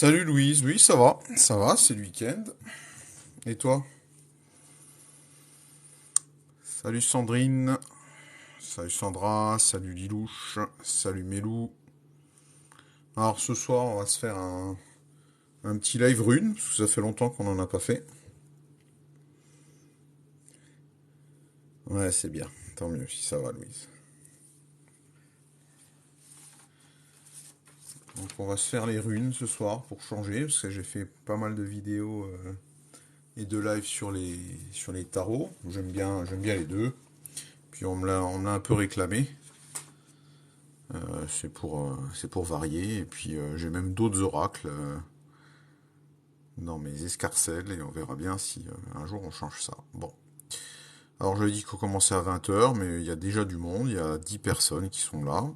Salut Louise, oui ça va, c'est le week-end. Et toi? Salut Sandrine, salut Sandra, salut Lilouche, salut Mélou. Alors ce soir on va se faire un petit live rune, parce que ça fait longtemps qu'on n'en a pas fait. Ouais c'est bien, tant mieux si ça va Louise. Donc on va se faire les runes ce soir pour changer, parce que j'ai fait pas mal de vidéos et de live sur les tarots. J'aime bien les deux. Puis on me l'a un peu réclamé. C'est pour varier. Et puis j'ai même d'autres oracles dans mes escarcelles et on verra bien si un jour on change ça. Bon. Alors je dis qu'on commençait à 20 h, mais il y a déjà du monde, il y a 10 personnes qui sont là.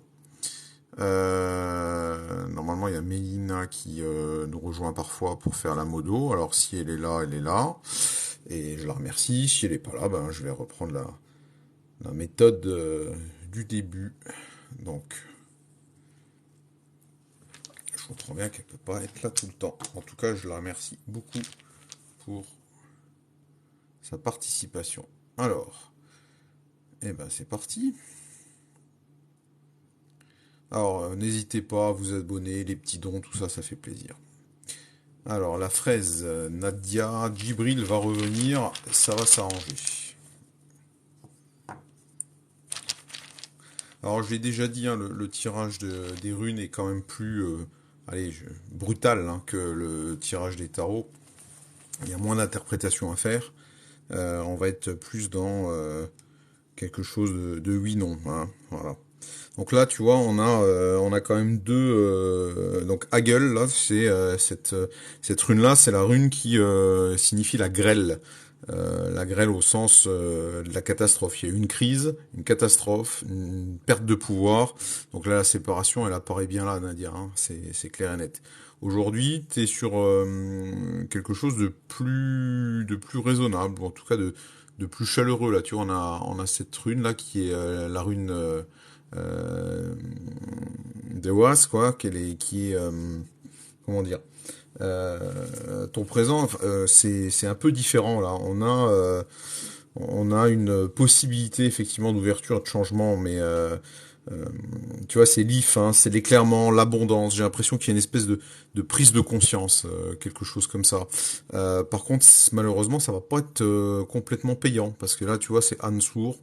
Normalement il y a Mélina qui nous rejoint parfois pour faire la modo. Alors si elle est là, elle est là. Et je la remercie. Si elle n'est pas là, ben, je vais reprendre la méthode du début. Donc je comprends bien qu'elle peut pas être là tout le temps. En tout cas, je la remercie beaucoup pour sa participation. Alors, eh ben c'est parti. Alors, n'hésitez pas à vous abonner, les petits dons, tout ça, ça fait plaisir. Alors, la fraise, Nadia, Djibril va revenir, ça va s'arranger. Alors, je l'ai déjà dit, hein, le tirage des runes est quand même plus brutal hein, que le tirage des tarots. Il y a moins d'interprétations à faire. On va être plus dans quelque chose de oui-non. Hein, voilà. Donc là, tu vois, on a quand même deux. Donc Hagel, là, c'est cette rune-là, c'est la rune qui signifie la grêle. La grêle au sens de la catastrophe. Il y a une crise, une catastrophe, une perte de pouvoir. Donc là, la séparation, elle apparaît bien là, Nadia. Hein, c'est clair et net. Aujourd'hui, tu es sur quelque chose de plus raisonnable, ou en tout cas de plus chaleureux. Là, tu vois, on a cette rune là qui est la rune de Was, quoi, qui est comment dire, ton présent, c'est un peu différent là. On a une possibilité effectivement d'ouverture, de changement, mais euh, tu vois, c'est l'if, hein, c'est l'éclairement, l'abondance. J'ai l'impression qu'il y a une espèce de prise de conscience, quelque chose comme ça. Par contre, malheureusement, ça va pas être complètement payant parce que là, tu vois, c'est Ansour.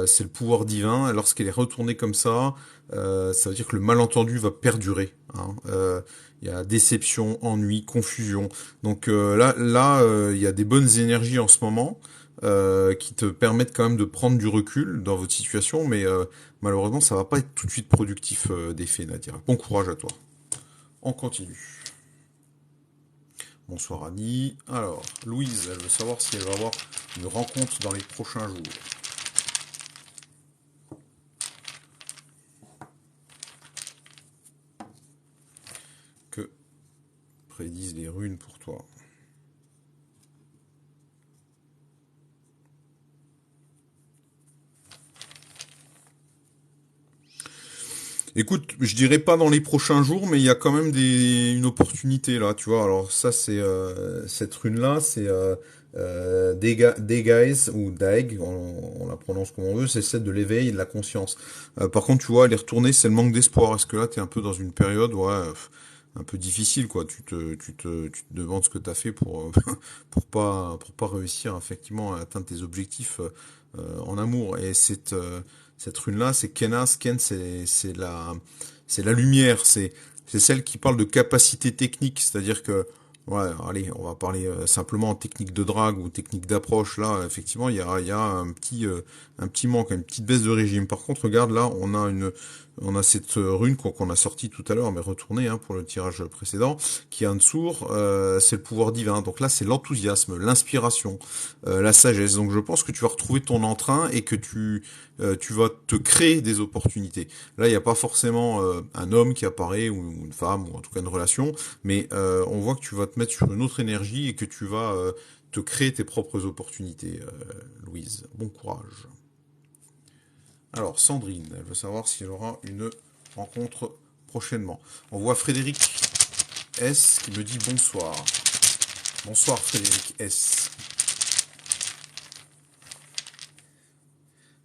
C'est le pouvoir divin. Lorsqu'elle est retournée comme ça veut dire que le malentendu va perdurer. Hein. Il y a déception, ennui, confusion. Donc il y a des bonnes énergies en ce moment qui te permettent quand même de prendre du recul dans votre situation, mais malheureusement, ça va pas être tout de suite productif d'effet, Nadia. Bon courage à toi. On continue. Bonsoir Annie. Alors, Louise, elle veut savoir si elle va avoir une rencontre dans les prochains jours. Que prédisent les runes pour toi? Écoute, je dirais pas dans les prochains jours, mais il y a quand même une opportunité là, tu vois. Alors ça, c'est cette rune-là, c'est Degais ou Daeg, on la prononce comme on veut, c'est celle de l'éveil et de la conscience. Par contre, tu vois, elle est retournée, c'est le manque d'espoir. Est-ce que là, t'es un peu dans une période, un peu difficile, quoi. Tu te demandes ce que t'as fait pour pour pas réussir effectivement à atteindre tes objectifs en amour. Et cette rune-là, c'est Kenas. Ken, c'est la lumière. C'est celle qui parle de capacité technique. C'est-à-dire que, ouais, allez, on va parler simplement en technique de drague ou technique d'approche. Là, effectivement, il y a un petit manque, une petite baisse de régime. Par contre, regarde, là, on a cette rune qu'on a sortie tout à l'heure, mais retournée hein, pour le tirage précédent, qui est Ansour, c'est le pouvoir divin. Donc là, c'est l'enthousiasme, l'inspiration, la sagesse. Donc je pense que tu vas retrouver ton entrain et que tu vas te créer des opportunités. Là, il n'y a pas forcément un homme qui apparaît ou une femme ou en tout cas une relation, mais on voit que tu vas te mettre sur une autre énergie et que tu vas te créer tes propres opportunités, Louise. Bon courage. Alors, Sandrine, elle veut savoir si elle aura une rencontre prochainement. On voit Frédéric. S qui me dit bonsoir. Bonsoir Frédéric S.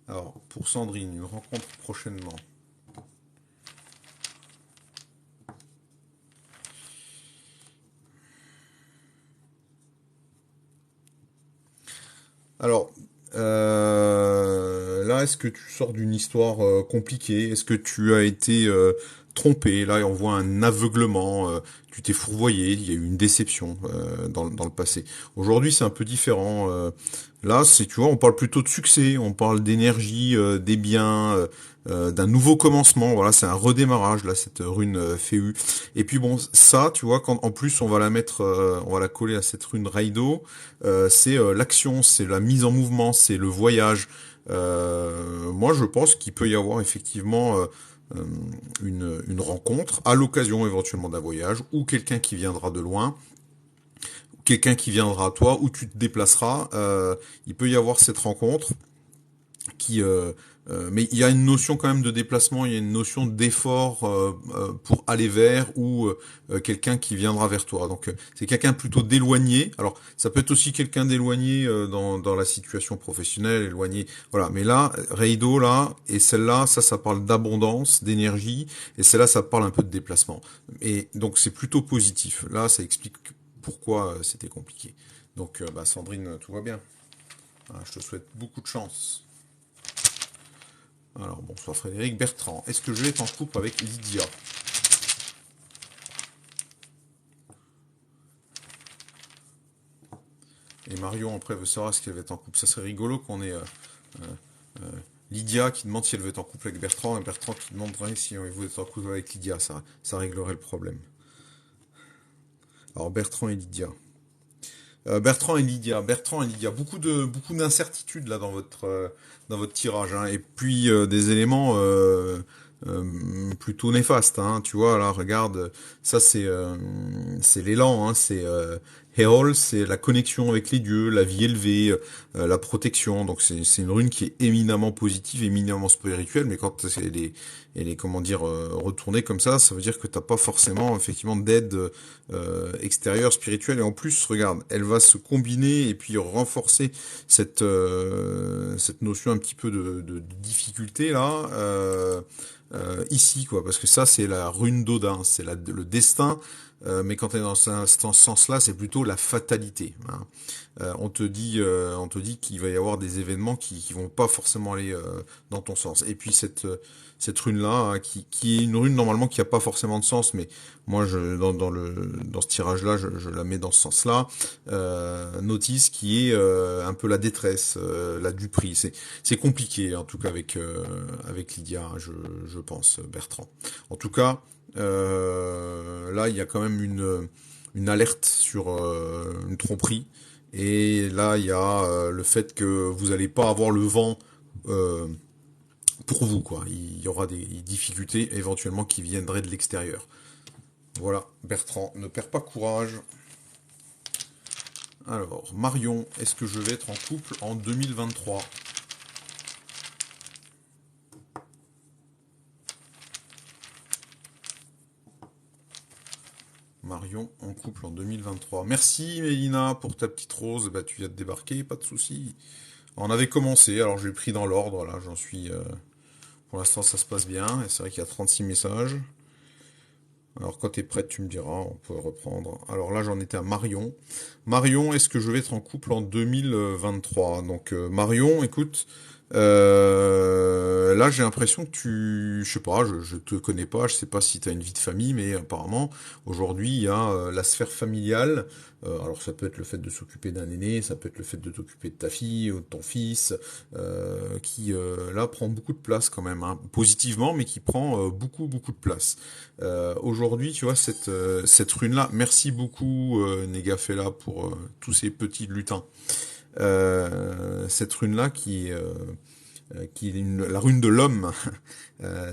Alors, pour Sandrine, une rencontre prochainement. Alors, là, est-ce que tu sors d'une histoire compliquée? Est-ce que tu as été trompé? Là, on voit un aveuglement. Tu t'es fourvoyé. Il y a eu une déception dans le passé. Aujourd'hui, c'est un peu différent. Là, tu vois, on parle plutôt de succès. On parle d'énergie, des biens. D'un nouveau commencement, voilà, c'est un redémarrage là cette rune Féu. Et puis bon, ça, tu vois, quand en plus on va la mettre, on va la coller à cette rune Raido, c'est l'action, c'est la mise en mouvement, c'est le voyage. Moi, je pense qu'il peut y avoir effectivement euh, une rencontre à l'occasion éventuellement d'un voyage ou quelqu'un qui viendra de loin, quelqu'un qui viendra à toi ou tu te déplaceras. Il peut y avoir cette rencontre qui mais il y a une notion quand même de déplacement, il y a une notion d'effort pour aller vers ou quelqu'un qui viendra vers toi. Donc c'est quelqu'un plutôt d'éloigné. Alors ça peut être aussi quelqu'un d'éloigné dans la situation professionnelle, éloigné. Voilà. Mais là, Reido là et celle-là, ça parle d'abondance, d'énergie et celle-là, ça parle un peu de déplacement. Et donc c'est plutôt positif. Là, ça explique pourquoi c'était compliqué. Donc bah, Sandrine, tout va bien. Voilà, je te souhaite beaucoup de chance. Alors, bonsoir Frédéric. Bertrand, est-ce que je vais être en couple avec Lydia? Et Marion, après, veut savoir est-ce qu'elle va être en couple. Ça serait rigolo qu'on ait Lydia qui demande si elle veut être en couple avec Bertrand et Bertrand qui demanderait si il veut être en couple avec Lydia. Ça réglerait le problème. Alors, Bertrand et Lydia. Bertrand et Lydia, beaucoup d'incertitudes là dans votre tirage, hein, et puis des éléments plutôt néfastes, hein, tu vois là, regarde, ça c'est l'élan, hein, c'est Heol, c'est la connexion avec les dieux, la vie élevée, la protection, donc c'est une rune qui est éminemment positive, éminemment spirituelle, mais quand elle est comment dire retournée comme ça veut dire que t'as pas forcément effectivement d'aide extérieure spirituelle, et en plus regarde, elle va se combiner et puis renforcer cette notion un petit peu de difficulté là ici quoi, parce que ça c'est la rune d'Odin, c'est le destin, mais quand tu es dans ce sens-là, c'est plutôt la fatalité, hein. On te dit qu'il va y avoir des événements qui vont pas forcément aller dans ton sens. Et puis cette rune-là, hein, qui est une rune normalement qui a pas forcément de sens, mais moi dans ce tirage-là, je la mets dans ce sens-là. Notice qui est un peu la détresse, la duperie. C'est compliqué en tout cas avec Lydia, hein, je pense, Bertrand. En tout cas. Là, il y a quand même une alerte sur une tromperie. Et là, il y a le fait que vous n'allez pas avoir le vent euh, pour vous, quoi. Il y aura des difficultés éventuellement qui viendraient de l'extérieur. Voilà, Bertrand, ne perds pas courage. Alors, Marion, est-ce que je vais être en couple en 2023? Marion en couple en 2023. Merci Mélina pour ta petite rose. Bah, tu viens de débarquer, pas de souci. On avait commencé, alors j'ai pris dans l'ordre, là j'en suis... pour l'instant ça se passe bien, et c'est vrai qu'il y a 36 messages. Alors quand t'es prête tu me diras, on peut reprendre. Alors là j'en étais à Marion. Marion, est-ce que je vais être en couple en 2023? Donc Marion, écoute, là j'ai l'impression que je sais pas, je te connais pas, je sais pas si tu as une vie de famille, mais apparemment aujourd'hui il y a la sphère familiale. Alors ça peut être le fait de s'occuper d'un aîné, ça peut être le fait de t'occuper de ta fille ou de ton fils, qui là prend beaucoup de place quand même, hein, positivement, mais qui prend beaucoup de place. Aujourd'hui, tu vois cette rune-là. Merci beaucoup Negafela pour tous ces petits lutins. Cette rune-là qui est la rune de l'homme,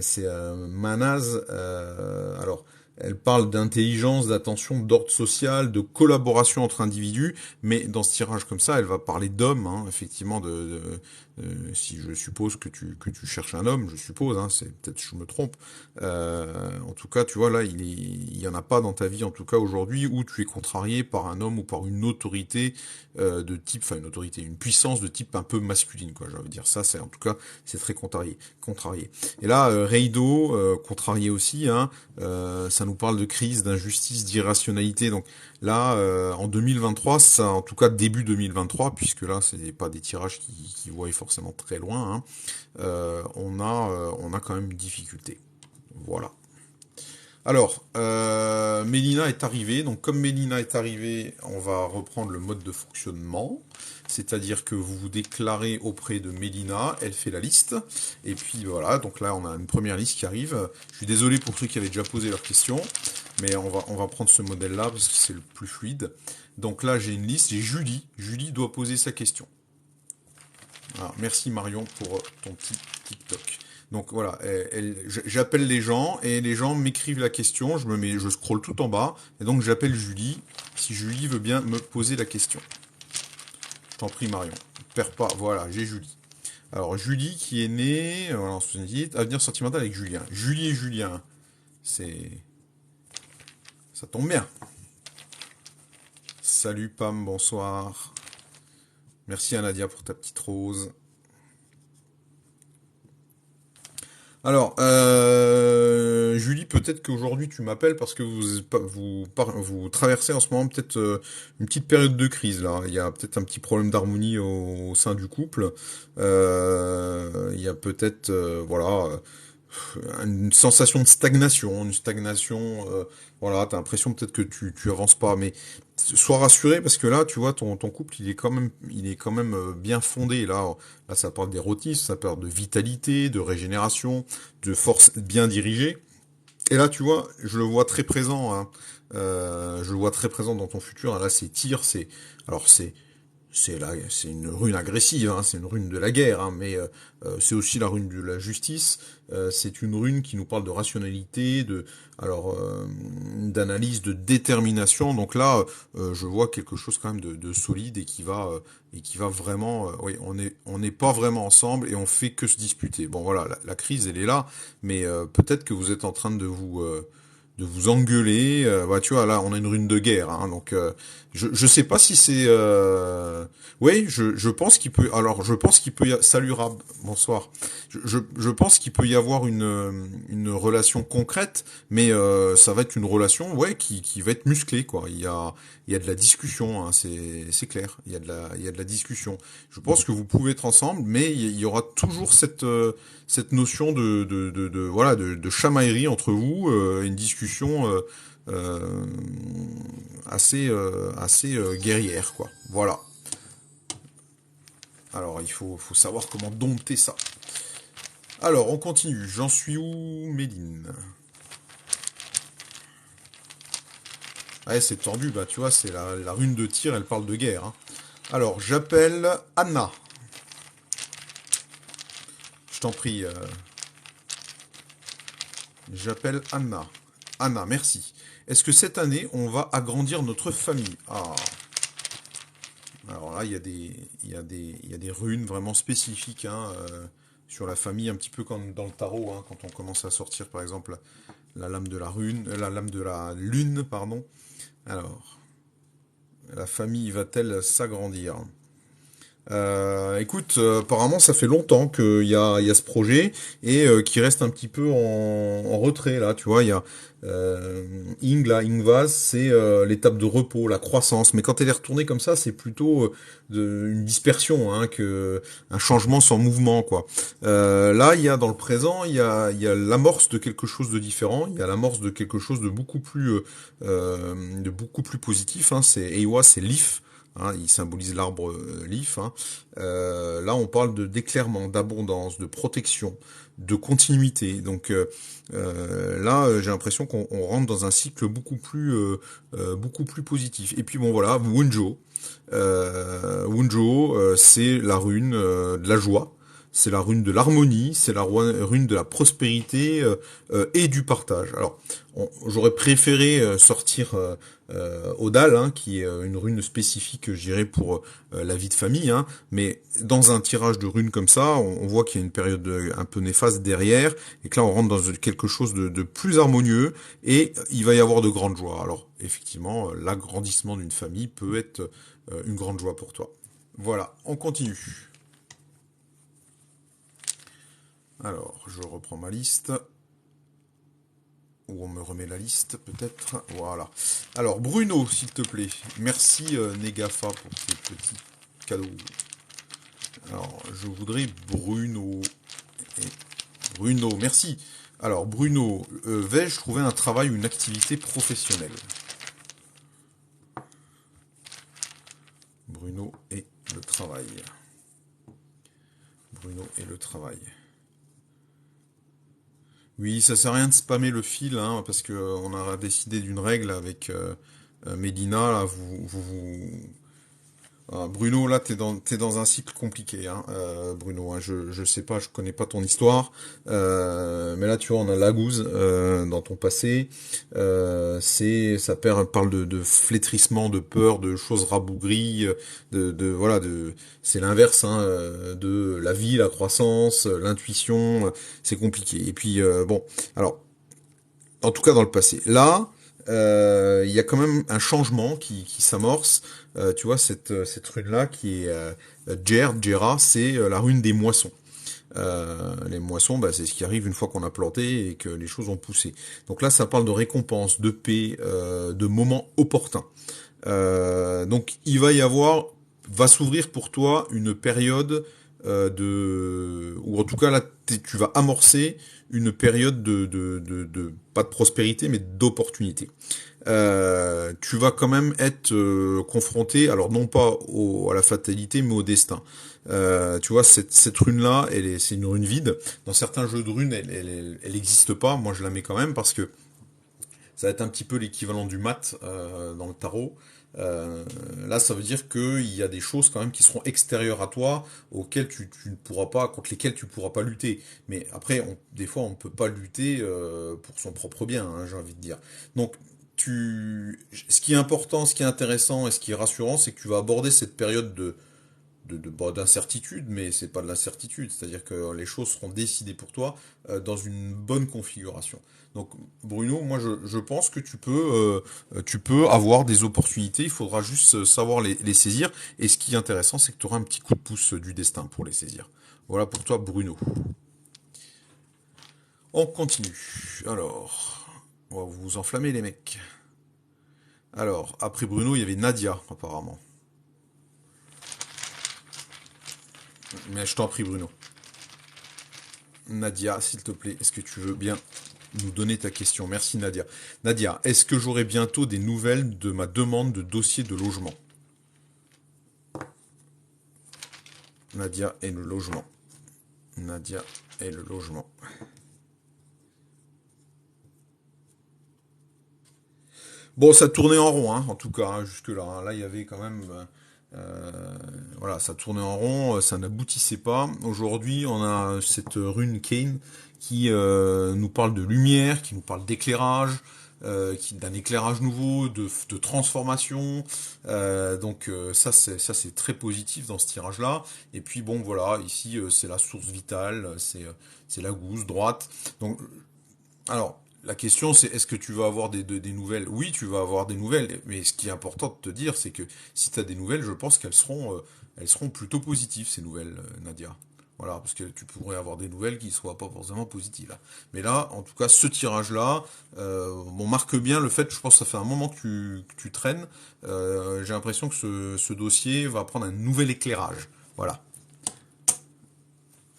c'est Manaz. Alors, elle parle d'intelligence, d'attention, d'ordre social, de collaboration entre individus, mais dans ce tirage comme ça, elle va parler d'hommes, hein, effectivement, si je suppose que tu cherches un homme, je suppose, hein, c'est peut-être je me trompe. En tout cas, tu vois là, il y en a pas dans ta vie, en tout cas aujourd'hui, où tu es contrarié par un homme ou par une autorité de type, enfin une autorité, une puissance de type un peu masculine, quoi. Je veux dire ça, c'est en tout cas, c'est très contrarié. Et là, Reido, contrarié aussi, hein. Ça nous parle de crise, d'injustice, d'irrationalité. Donc là, en 2023, ça, en tout cas début 2023, puisque là, c'est pas des tirages qui voient forcément très loin, hein, on a quand même une difficulté. Voilà. Alors, Mélina est arrivée. Donc, comme Mélina est arrivée, on va reprendre le mode de fonctionnement. C'est-à-dire que vous vous déclarez auprès de Mélina, elle fait la liste. Et puis voilà, donc là, on a une première liste qui arrive. Je suis désolé pour ceux qui avaient déjà posé leurs questions, mais on va prendre ce modèle-là parce que c'est le plus fluide. Donc là, j'ai une liste, j'ai Julie. Julie doit poser sa question. Alors, merci Marion pour ton petit TikTok. Donc voilà, j'appelle les gens et les gens m'écrivent la question, je scrolle tout en bas et donc j'appelle Julie si Julie veut bien me poser la question. Je t'en prie Marion, perds pas, voilà, j'ai Julie. Alors Julie qui est née en 78, avenir sentimental avec Julien. Julie et Julien, c'est ça tombe bien. Salut Pam, bonsoir. Merci à Nadia pour ta petite rose. Alors, Julie, peut-être qu'aujourd'hui tu m'appelles parce que vous traversez en ce moment peut-être une petite période de crise là. Il y a peut-être un petit problème d'harmonie au sein du couple. Il y a peut-être voilà une sensation de stagnation, voilà, t'as l'impression peut-être que tu avances pas, mais sois rassuré parce que là, tu vois, ton couple, il est quand même bien fondé. Là, ça parle d'érotisme, ça parle de vitalité, de régénération, de force bien dirigée. Et là, tu vois, je le vois très présent, hein. Je le vois très présent dans ton futur. Là, c'est tir, alors c'est une rune agressive, hein, c'est une rune de la guerre, hein, mais c'est aussi la rune de la justice. C'est une rune qui nous parle de rationalité, d'analyse, de détermination. Donc là, je vois quelque chose quand même de solide et qui va vraiment. Oui, on n'est pas vraiment ensemble et on fait que se disputer. Bon voilà, la crise elle est là, mais peut-être que vous êtes en train de vous engueuler. Bah, tu vois, là, on a une rune de guerre, hein, donc je sais pas si c'est. Oui, je pense qu'il peut. Alors, je pense qu'il peut. Salut Rab, bonsoir. Je pense qu'il peut y avoir une relation concrète, mais ça va être une relation, ouais, qui va être musclée, quoi. Il y a de la discussion, hein, c'est clair. Il y a de la discussion. Je pense que vous pouvez être ensemble, mais il y aura toujours cette notion voilà de chamaillerie entre vous, une discussion euh, assez guerrière quoi. Voilà. Alors faut savoir comment dompter ça. Alors on continue. J'en suis où, Méline? Ouais, c'est tordu, bah tu vois, c'est la rune de tir, elle parle de guerre, hein. Alors j'appelle Anna. Je t'en prie. J'appelle Anna. Anna, merci. Est-ce que cette année, on va agrandir notre famille? Ah, alors là, il y a des runes vraiment spécifiques, hein, sur la famille, un petit peu comme dans le tarot, hein, quand on commence à sortir, par exemple, la lame de la rune, la lame de la lune, pardon. Alors, la famille va-t-elle s'agrandir? Écoute, apparemment ça fait longtemps il y a ce projet et qui reste un petit peu en retrait là, tu vois, il y a Ingvaz, c'est l'étape de repos, la croissance, mais quand elle est retournée comme ça, c'est plutôt une dispersion, hein, que un changement sans mouvement quoi. Là, il y a dans le présent, il y a l'amorce de quelque chose de différent, il y a l'amorce de quelque chose de beaucoup plus positif, hein, c'est Eiwa, c'est Leaf. Hein, il symbolise l'arbre Leaf. Hein. Là, on parle de d'éclairement, d'abondance, de protection, de continuité. Donc là, j'ai l'impression qu'on rentre dans un cycle beaucoup plus positif. Et puis bon, voilà, Wunjo. Wunjo, c'est la rune de la joie. c'est la rune de l'harmonie, c'est la rune de la prospérité et du partage. Alors, j'aurais préféré sortir Odal, hein, qui est une rune spécifique, je dirais, pour la vie de famille, hein, mais dans un tirage de runes comme ça, on voit qu'il y a une période un peu néfaste derrière, et que là on rentre dans quelque chose de plus harmonieux, et il va y avoir de grandes joies. Alors, effectivement, l'agrandissement d'une famille peut être une grande joie pour toi. Voilà, on continue. Alors, je reprends ma liste. Ou on me remet la liste, peut-être. Voilà. Alors, Bruno, s'il te plaît. Merci, Negafa, pour ces petits cadeaux. Alors, je voudrais Bruno. Et Bruno, merci. Alors, Bruno, vais-je trouver un travail ou une activité professionnelle? Bruno et le travail. Bruno et le travail. Oui, ça sert à rien de spammer le fil, hein, parce que on a décidé d'une règle avec Mélina. Là, Bruno, là, t'es dans un cycle compliqué, hein, Bruno. Hein, je sais pas, je connais pas ton histoire, mais là, tu vois, on a Lagouze dans ton passé. Parle de flétrissement, de peur, de choses rabougries, voilà, c'est l'inverse, hein, de la vie, la croissance, l'intuition. C'est compliqué. Et puis bon, alors, en tout cas dans le passé. Là, il y a quand même un changement qui s'amorce. Tu vois, cette rune-là qui est Gera, c'est la rune des moissons. Les moissons, bah, c'est ce qui arrive une fois qu'on a planté et que les choses ont poussé. Donc là, ça parle de récompense, de paix, de moments opportuns. Donc il va s'ouvrir pour toi une période ou en tout cas là, tu vas amorcer une période pas de prospérité, mais d'opportunité. Tu vas quand même être confronté, alors non pas à la fatalité, mais au destin. Tu vois, cette rune-là, c'est une rune vide. Dans certains jeux de runes, elle existe pas. Moi, je la mets quand même parce que ça va être un petit peu l'équivalent du mat dans le tarot. Là, ça veut dire qu'il y a des choses quand même qui seront extérieures à toi, auxquelles tu ne pourras pas, contre lesquelles tu pourras pas lutter. Mais après, des fois, on ne peut pas lutter pour son propre bien, hein, j'ai envie de dire. Donc, ce qui est important, ce qui est intéressant et ce qui est rassurant, c'est que tu vas aborder cette période d'incertitude, mais c'est pas de l'incertitude, c'est-à-dire que les choses seront décidées pour toi dans une bonne configuration. Donc Bruno, moi je pense que tu peux avoir des opportunités, il faudra juste savoir les saisir, et ce qui est intéressant, c'est que tu auras un petit coup de pouce du destin pour les saisir. Voilà pour toi Bruno. On continue. Alors, on va vous enflammer les mecs. Alors, après Bruno, il y avait Nadia apparemment. Mais je t'en prie Bruno. Nadia, s'il te plaît, est-ce que tu veux bien nous donner ta question? Merci Nadia. Nadia, est-ce que j'aurai bientôt des nouvelles de ma demande de dossier de logement? Nadia et le logement. Nadia et le logement. Bon, ça tournait en rond, hein, en tout cas, hein, jusque-là. Hein. Là, il y avait quand même... voilà, ça tournait en rond, ça n'aboutissait pas. Aujourd'hui, on a cette rune Kane qui nous parle de lumière, qui nous parle d'éclairage, d'un éclairage nouveau, de transformation. Ça c'est très positif dans ce tirage-là. Et puis bon, voilà, ici c'est la source vitale, c'est la gousse droite. Donc alors, la question c'est est-ce que tu vas avoir des nouvelles? Oui, tu vas avoir des nouvelles, mais ce qui est important de te dire, c'est que si tu as des nouvelles, je pense elles seront plutôt positives, ces nouvelles, Nadia. Voilà, parce que tu pourrais avoir des nouvelles qui ne soient pas forcément positives. Mais là, en tout cas, ce tirage-là, bon, marque bien le fait, je pense que ça fait un moment que tu traînes. J'ai l'impression que ce dossier va prendre un nouvel éclairage. Voilà.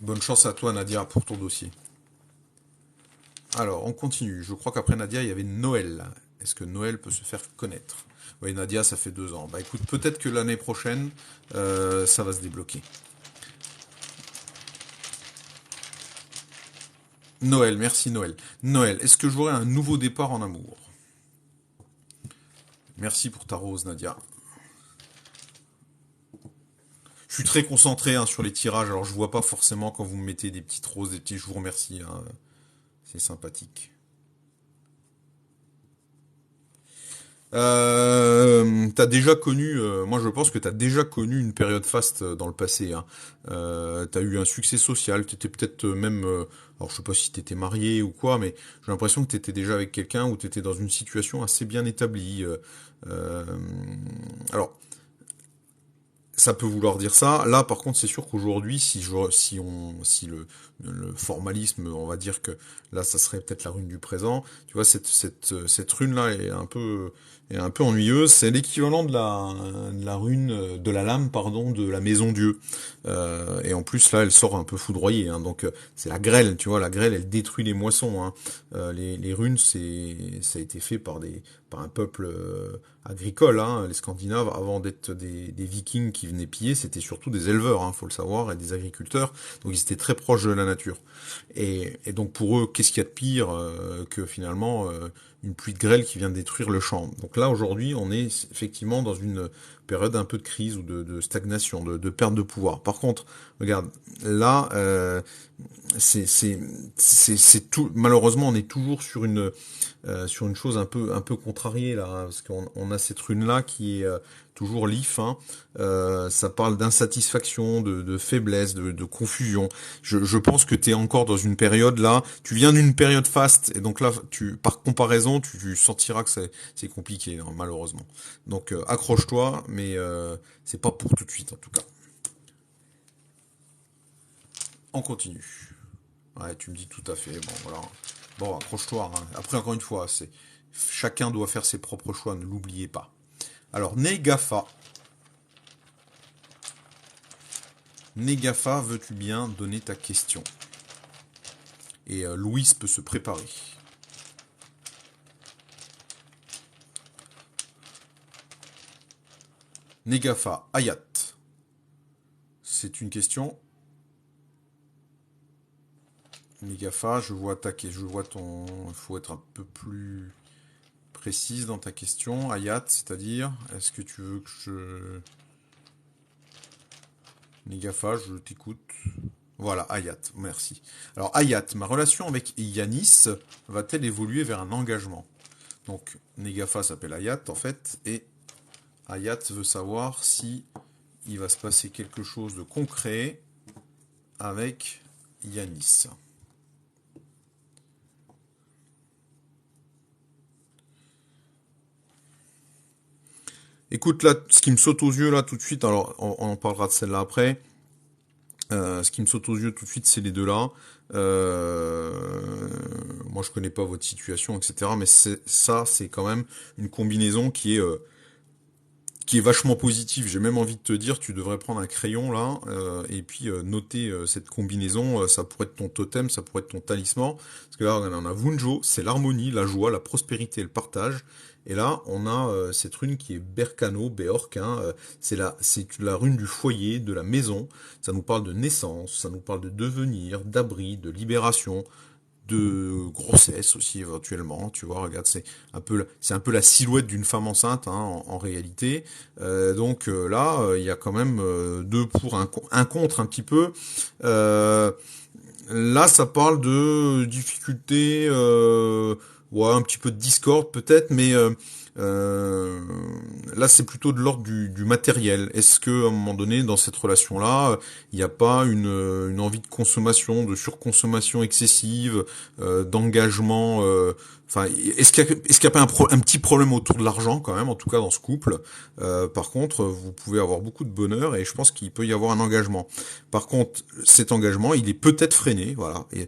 Bonne chance à toi, Nadia, pour ton dossier. Alors, on continue. Je crois qu'après Nadia, il y avait Noël. Est-ce que Noël peut se faire connaître? Oui, Nadia, ça fait 2 ans. Bah écoute, peut-être que l'année prochaine, ça va se débloquer. Noël, merci Noël. Noël, est-ce que j'aurai un nouveau départ en amour? Merci pour ta rose, Nadia. suis très concentré hein, sur les tirages, alors je vois pas forcément quand vous me mettez des petites roses, des petits je vous remercie, hein, c'est sympathique. T'as déjà connu, moi je pense que t'as déjà connu une période faste dans le passé. Hein. T'as eu un succès social, t'étais peut-être même, alors je sais pas si t'étais marié ou quoi, mais j'ai l'impression que t'étais déjà avec quelqu'un ou t'étais dans une situation assez bien établie. Euh, alors ça peut vouloir dire ça. Là, par contre, c'est sûr qu'aujourd'hui, si le formalisme, on va dire que là, ça serait peut-être la rune du présent. Tu vois, cette rune-là est un peu ennuyeuse. C'est l'équivalent de la rune, de la lame, pardon, de la maison Dieu. Et en plus, là, elle sort un peu foudroyée. Hein. Donc, c'est la grêle, tu vois. La grêle, elle détruit les moissons. Hein. Les runes, ça a été fait par un peuple agricole, hein. Les Scandinaves, avant d'être des Vikings qui venaient piller, c'était surtout des éleveurs, hein, faut le savoir, et des agriculteurs. Donc ils étaient très proches de la nature. Et donc pour eux, qu'est-ce qu'il y a de pire que finalement une pluie de grêle qui vient détruire le champ. Donc là aujourd'hui, on est effectivement dans une période un peu de crise ou de stagnation, de perte de pouvoir. Par contre, regarde, là, c'est c'est c'est tout. Malheureusement, on est toujours sur une chose un peu contrariée là, hein, parce qu'on a cette rune là qui est toujours l'if. Hein. Ça parle d'insatisfaction, de faiblesse, de confusion. Je pense que tu es encore dans une période là. Tu viens d'une période faste et donc là, par comparaison, tu sentiras que c'est compliqué, hein, malheureusement. Donc accroche-toi, mais c'est pas pour tout de suite en tout cas. On continue. Ouais, tu me dis tout à fait. Bon, voilà. Bon, accroche-toi. Hein. Après, encore une fois, c'est chacun doit faire ses propres choix. Ne l'oubliez pas. Alors, Negafa, veux-tu bien donner ta question? Et Louise peut se préparer. Negafa, Hayat. C'est une question. Negafa, je vois ton. Il faut être un peu plus précise dans ta question. Hayat, c'est-à-dire, est-ce que tu veux que je. Negafa, je t'écoute. Voilà, Hayat, merci. Alors, Hayat, ma relation avec Yanis va-t-elle évoluer vers un engagement? Donc, Negafa s'appelle Hayat, en fait, et Hayat veut savoir si il va se passer quelque chose de concret avec Yanis. Écoute, là, ce qui me saute aux yeux, là, tout de suite, alors, on en parlera de celle-là après. Ce qui me saute aux yeux tout de suite, c'est les deux là. Moi, je connais pas votre situation, etc. Mais c'est quand même une combinaison qui est vachement positive. J'ai même envie de te dire, tu devrais prendre un crayon là et puis noter cette combinaison. Ça pourrait être ton totem, ça pourrait être ton talisman. Parce que là, on a Vunjo, c'est l'harmonie, la joie, la prospérité et le partage. Et là, on a cette rune qui est Berkano, Beork, hein, c'est la rune du foyer, de la maison. Ça nous parle de naissance, ça nous parle de devenir, d'abri, de libération, de grossesse aussi éventuellement. Tu vois, regarde, c'est un peu la silhouette d'une femme enceinte hein, en réalité. Là, il y a quand même deux pour un contre un petit peu. Euh, Là, ça parle de difficultés, ouais, un petit peu de discorde peut-être, mais euh, là, c'est plutôt de l'ordre du matériel. Est-ce que, à un moment donné, dans cette relation-là, il n'y a pas une envie de consommation, de surconsommation excessive, d'engagement enfin, est-ce qu'il y a pas un petit problème autour de l'argent quand même, en tout cas dans ce couple. Par contre, vous pouvez avoir beaucoup de bonheur et je pense qu'il peut y avoir un engagement. Par contre, cet engagement, il est peut-être freiné, voilà. Et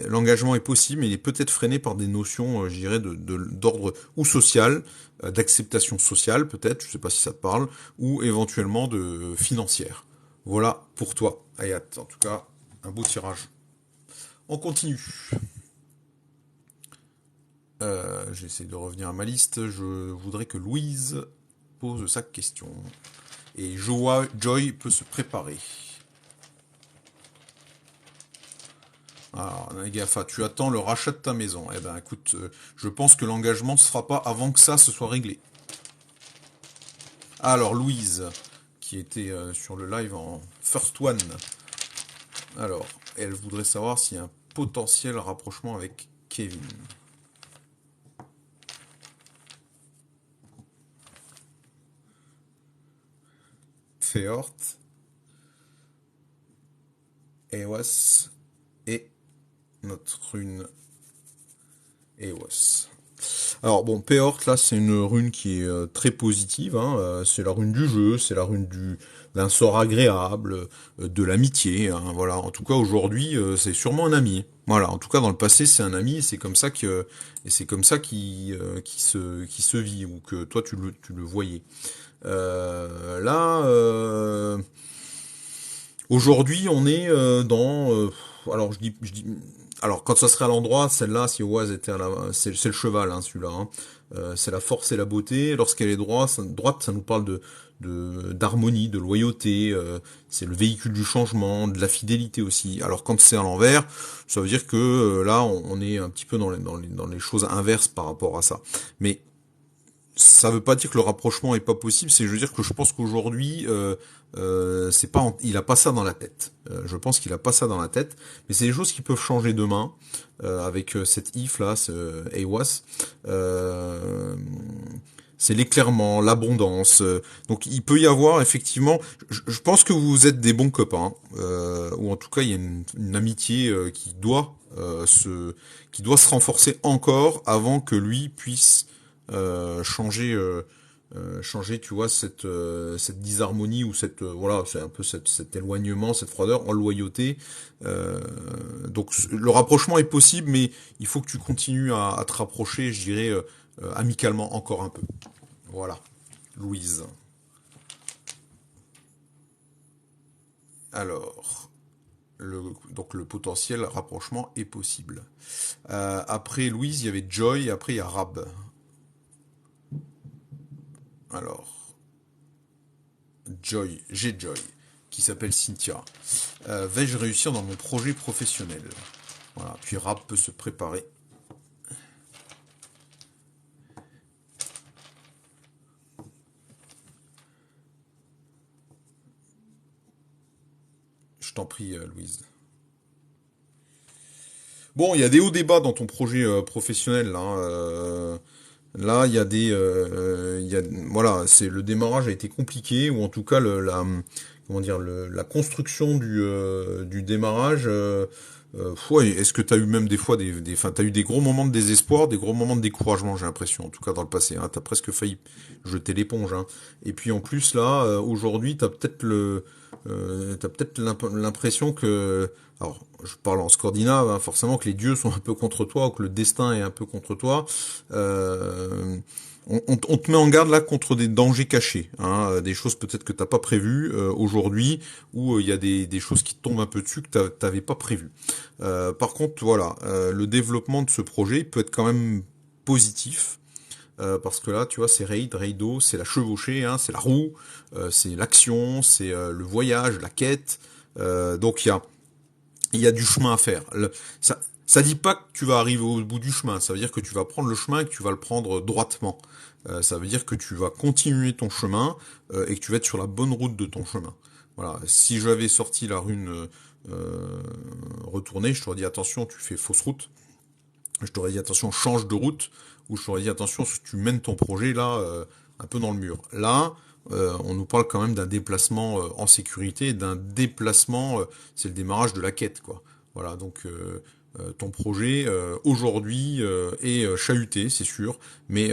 l'engagement est possible, mais il est peut-être freiné par des notions, je dirais, d'ordre ou social, d'acceptation sociale peut-être, je sais pas si ça te parle, ou éventuellement de financière. Voilà pour toi, Hayat. En tout cas, un beau tirage. On continue. J'essaie de revenir à ma liste. Je voudrais que Louise pose sa question. Et Joy peut se préparer. Alors, Gafa, tu attends le rachat de ta maison. Eh ben, écoute, je pense que l'engagement ne se fera pas avant que ça se soit réglé. Alors, Louise, qui qui était sur le live en First One. Alors, elle voudrait savoir s'il y a un potentiel rapprochement avec Kevin. Feort, Ewas et notre rune Ewas. Alors bon, Péort, là, c'est une rune qui est très positive, hein, c'est la rune du jeu, c'est la rune d'un sort agréable, de l'amitié, hein, voilà. En tout cas, aujourd'hui, c'est sûrement un ami. Voilà, en tout cas, dans le passé, c'est un ami, et c'est comme ça qui se vit, ou que toi, tu le voyais. Là, aujourd'hui, on est alors alors quand ça serait à l'endroit, celle-là, si Oaz était c'est le cheval, hein, celui-là. Hein. C'est la force et la beauté. Lorsqu'elle est droite, ça nous parle d'harmonie, de loyauté. C'est le véhicule du changement, de la fidélité aussi. Alors quand c'est à l'envers, ça veut dire que là, on est un petit peu dans les choses inverses par rapport à ça. Mais ça veut pas dire que le rapprochement est pas possible, c'est je veux dire que je pense qu'aujourd'hui c'est pas il a pas ça dans la tête. Je pense qu'il a pas ça dans la tête, mais c'est des choses qui peuvent changer demain avec cette if là, ce AWAS. Euh, c'est l'éclairement, l'abondance. Donc il peut y avoir effectivement. Je pense que vous êtes des bons copains, ou en tout cas il y a une amitié qui doit se renforcer encore avant que lui puisse changer changer, tu vois, cette disharmonie, ou voilà, c'est un peu cet éloignement, cette froideur en loyauté. Euh, donc le rapprochement est possible, mais il faut que tu continues à te rapprocher, je dirais, amicalement encore un peu. Voilà, Louise. Alors, donc le potentiel rapprochement est possible. Après Louise, il y avait Joy, et après il y a Rab. Alors, j'ai Joy, qui s'appelle Cynthia. Vais-je réussir dans mon projet professionnel? Voilà, puis Rap peut se préparer. Je t'en prie, Louise. Bon, il y a des hauts débats dans ton projet professionnel là. Là, voilà, c'est le démarrage a été compliqué, ou en tout cas comment dire, la construction du démarrage. Ouais, est-ce que t'as eu même des fois enfin, t'as eu des gros moments de désespoir, des gros moments de découragement, j'ai l'impression, en tout cas dans le passé. Hein, t'as presque failli jeter l'éponge. Hein. Et puis en plus là, aujourd'hui, t'as peut-être l'impression que, alors, je parle en scandinave, hein, forcément que les dieux sont un peu contre toi, ou que le destin est un peu contre toi. Euh, on te met en garde là contre des dangers cachés, hein, des choses peut-être que t'as pas prévues aujourd'hui, où il y a des choses qui te tombent un peu dessus que t'avais pas prévues. Par contre, voilà, le développement de ce projet peut être quand même positif. Parce que là, tu vois, c'est Raido, c'est la chevauchée, hein, c'est la roue, c'est l'action, c'est le voyage, la quête. Donc il y a du chemin à faire. Ça dit pas que tu vas arriver au bout du chemin. Ça veut dire que tu vas prendre le chemin et que tu vas le prendre droitement. Ça veut dire que tu vas continuer ton chemin et que tu vas être sur la bonne route de ton chemin. Voilà. Si j'avais sorti la rune retournée, je t'aurais dit attention, tu fais fausse route. Je t'aurais dit attention, change de route. Ou je t'aurais dit attention, si tu mènes ton projet là un peu dans le mur. Là, on nous parle quand même d'un déplacement en sécurité, d'un déplacement, c'est le démarrage de la quête, quoi. Voilà, donc ton projet aujourd'hui est chahuté, c'est sûr, mais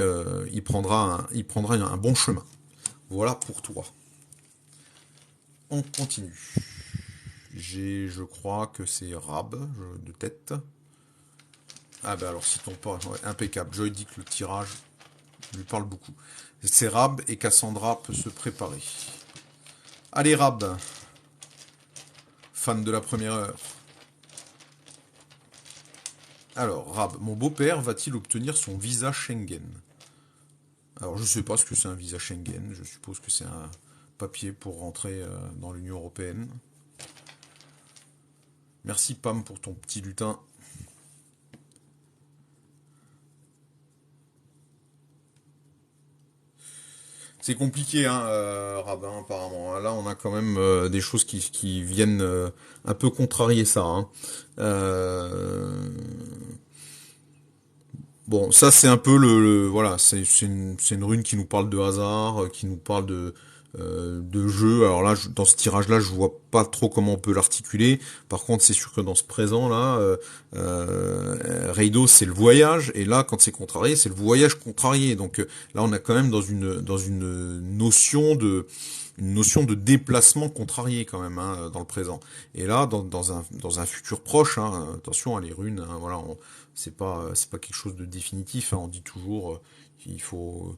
il prendra un bon chemin. Voilà pour toi. On continue. Je crois que c'est Rab de tête. Ah bah alors si ton pas, ouais, impeccable. Joy dit que le tirage lui parle beaucoup. C'est Rab, et Cassandra peut se préparer. Allez Rab, fan de la première heure. Alors Rab, mon beau-père va-t-il obtenir son visa Schengen? Alors je sais pas ce que c'est un visa Schengen, je suppose que c'est un papier pour rentrer dans l'Union Européenne. Merci Pam pour ton petit lutin. C'est compliqué, hein, Rabin, apparemment. Là, on a quand même des choses qui viennent un peu contrarier ça. Hein. Euh, Bon, ça c'est un peu voilà, c'est une rune qui nous parle de hasard, qui nous parle de jeu. Alors là, dans ce tirage-là, je vois pas trop comment on peut l'articuler. Par contre, c'est sûr que dans ce présent-là, Reido, c'est le voyage, et là, quand c'est contrarié, c'est le voyage contrarié. Donc là, on a quand même dans une notion de déplacement contrarié quand même hein, dans le présent. Et là, dans un futur proche, hein, attention, hein, les runes, hein, voilà, c'est pas quelque chose de définitif. Hein, on dit toujours qu'il faut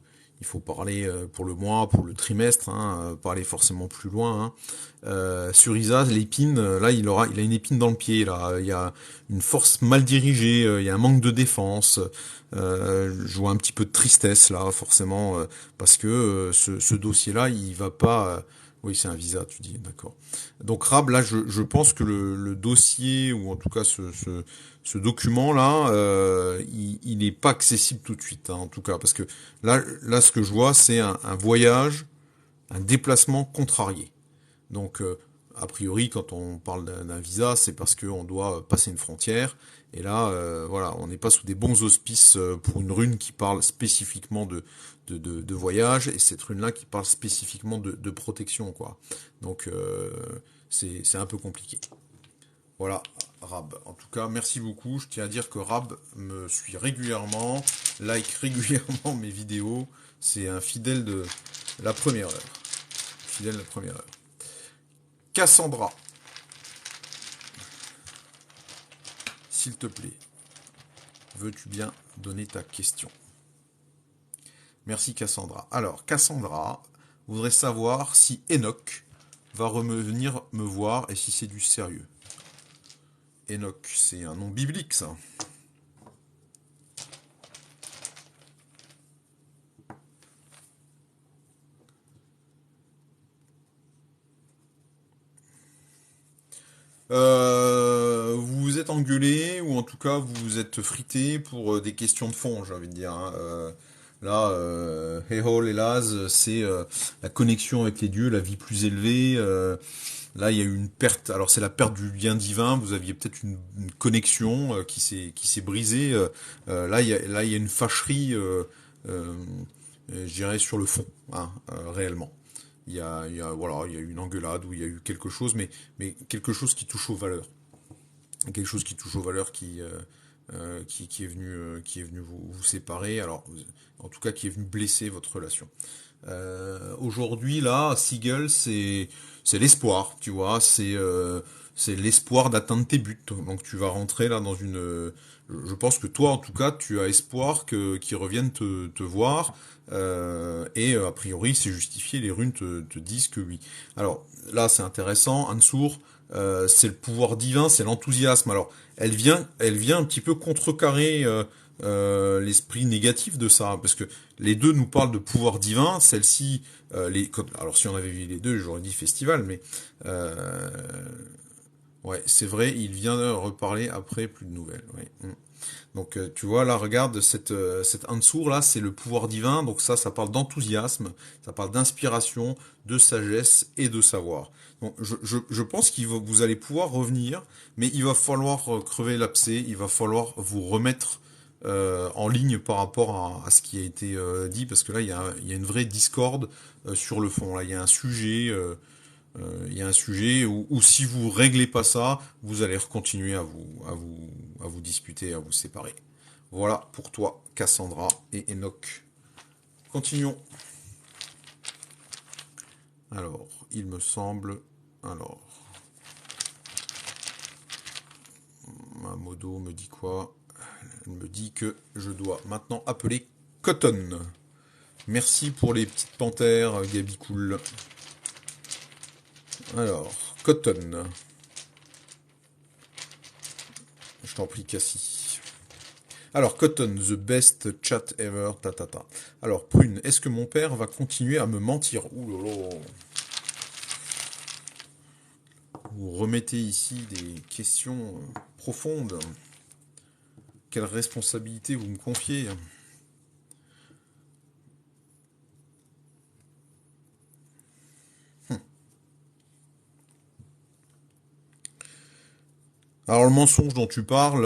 parler pour le mois, pour le trimestre, hein, pas aller forcément plus loin. Hein. Sur Isa, l'épine, là, il a une épine dans le pied. Là, il y a une force mal dirigée, il y a un manque de défense. Je vois un petit peu de tristesse là, forcément, parce que ce dossier-là, il va pas. Oui, c'est un visa, tu dis, d'accord. Donc Rab, là, je pense que le dossier, ou en tout cas ce document-là, il est pas accessible tout de suite, hein, en tout cas, parce que là, ce que je vois, c'est un voyage, un déplacement contrarié. Donc, a priori, quand on parle d'un visa, c'est parce qu'on doit passer une frontière. Et là, voilà, on n'est pas sous des bons auspices pour une rune qui parle spécifiquement de voyage, et cette rune-là qui parle spécifiquement de protection, quoi. Donc, c'est un peu compliqué. Voilà, Rab. En tout cas, merci beaucoup. Je tiens à dire que Rab me suit régulièrement, like régulièrement mes vidéos. C'est un fidèle de la première heure. Fidèle de la première heure. Cassandra, s'il te plaît, veux-tu bien donner ta question? Merci Cassandra. Alors, Cassandra voudrait savoir si Enoch va revenir me voir et si c'est du sérieux. Enoch, c'est un nom biblique, ça. Vous vous êtes engueulé, ou en tout cas vous vous êtes frité pour des questions de fond, j'ai envie de dire. Hein. Là, Hehol et Laz, c'est la connexion avec les dieux, la vie plus élevée. Là, il y a eu une perte. Alors, c'est la perte du lien divin. Vous aviez peut-être une connexion qui s'est brisée. Là, il y a une fâcherie, euh, je dirais, sur le fond, hein, réellement. Voilà, il y a eu une engueulade où il y a eu quelque chose, mais quelque chose qui touche aux valeurs, quelque chose qui touche aux valeurs qui est venu vous séparer. Alors, en tout cas, qui est venu blesser votre relation. Aujourd'hui, là, Seagull, c'est l'espoir, tu vois, c'est l'espoir d'atteindre tes buts. Donc, tu vas rentrer là dans une. Je pense que toi, en tout cas, tu as espoir qu'ils reviennent te voir. Et a priori, c'est justifié. Les runes te disent que oui. Alors là, c'est intéressant. Ansour, c'est le pouvoir divin, c'est l'enthousiasme. Alors, elle vient un petit peu contrecarrer l'esprit négatif de ça, parce que les deux nous parlent de pouvoir divin. Celle-ci, alors si on avait vu les deux, j'aurais dit festival, mais euh, ouais, c'est vrai, il vient de reparler après, plus de nouvelles. Ouais. Donc tu vois, là, regarde, cette Ansour, là, c'est le pouvoir divin, donc ça parle d'enthousiasme, ça parle d'inspiration, de sagesse et de savoir. Donc je pense vous allez pouvoir revenir, mais il va falloir crever l'abcès, il va falloir vous remettre en ligne par rapport à ce qui a été dit, parce que là, il y a une vraie discorde sur le fond. Là, il y a un sujet où si vous réglez pas ça, vous allez continuer à vous disputer, à vous séparer. Voilà pour toi, Cassandra et Enoch. Continuons. Alors, il me semble. Alors, ma modo me dit quoi? Elle me dit que je dois maintenant appeler Cotton. Merci pour les petites panthères, Gabi Cool. Alors, Cotton. Je t'en prie, Cassie. Alors, Cotton, the best chat ever, tatata. Alors, Prune, est-ce que mon père va continuer à me mentir? Ouh là là. Vous remettez ici des questions profondes. Quelle responsabilité vous me confiez? Alors le mensonge dont tu parles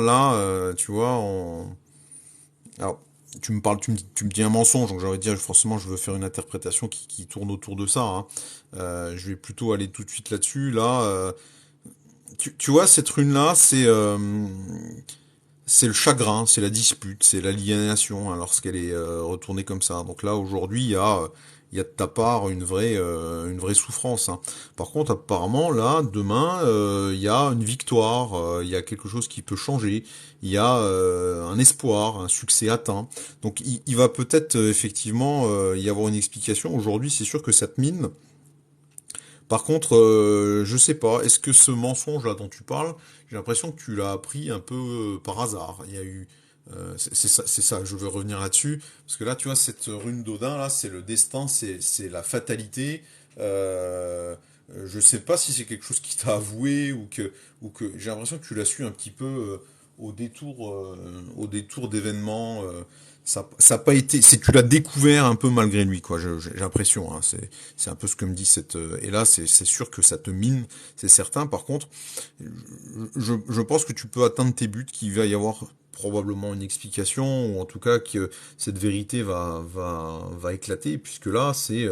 là, tu vois, alors tu me dis un mensonge, donc j'aurais dire forcément je veux faire une interprétation qui tourne autour de ça, hein. Je vais plutôt aller tout de suite là-dessus. Là, tu vois cette rune là, c'est le chagrin, c'est la dispute, c'est l'aliénation, hein, lorsqu'elle est retournée comme ça. Donc là, aujourd'hui, il y a de ta part une vraie souffrance, hein. Par contre, apparemment, là, demain, il y a une victoire, il y a quelque chose qui peut changer, il y a un espoir, un succès atteint. Donc il va peut-être effectivement y avoir une explication. Aujourd'hui, c'est sûr que ça te mine. Par contre, je sais pas, est-ce que ce mensonge-là dont tu parles, j'ai l'impression que tu l'as appris un peu par hasard. Il y a eu, c'est ça, je veux revenir là-dessus, parce que là, tu vois, cette rune d'Odin, là, c'est le destin, c'est la fatalité. Je sais pas si c'est quelque chose qui t'a avoué ou que j'ai l'impression que tu l'as su un petit peu au détour d'événements. Ça a pas été, c'est tu l'as découvert un peu malgré lui, quoi. J'ai l'impression, hein. C'est un peu ce que me dit cette. Et là, c'est sûr que ça te mine, c'est certain. Par contre, je pense que tu peux atteindre tes buts, qu'il va y avoir probablement une explication, ou en tout cas que cette vérité va éclater, puisque là, c'est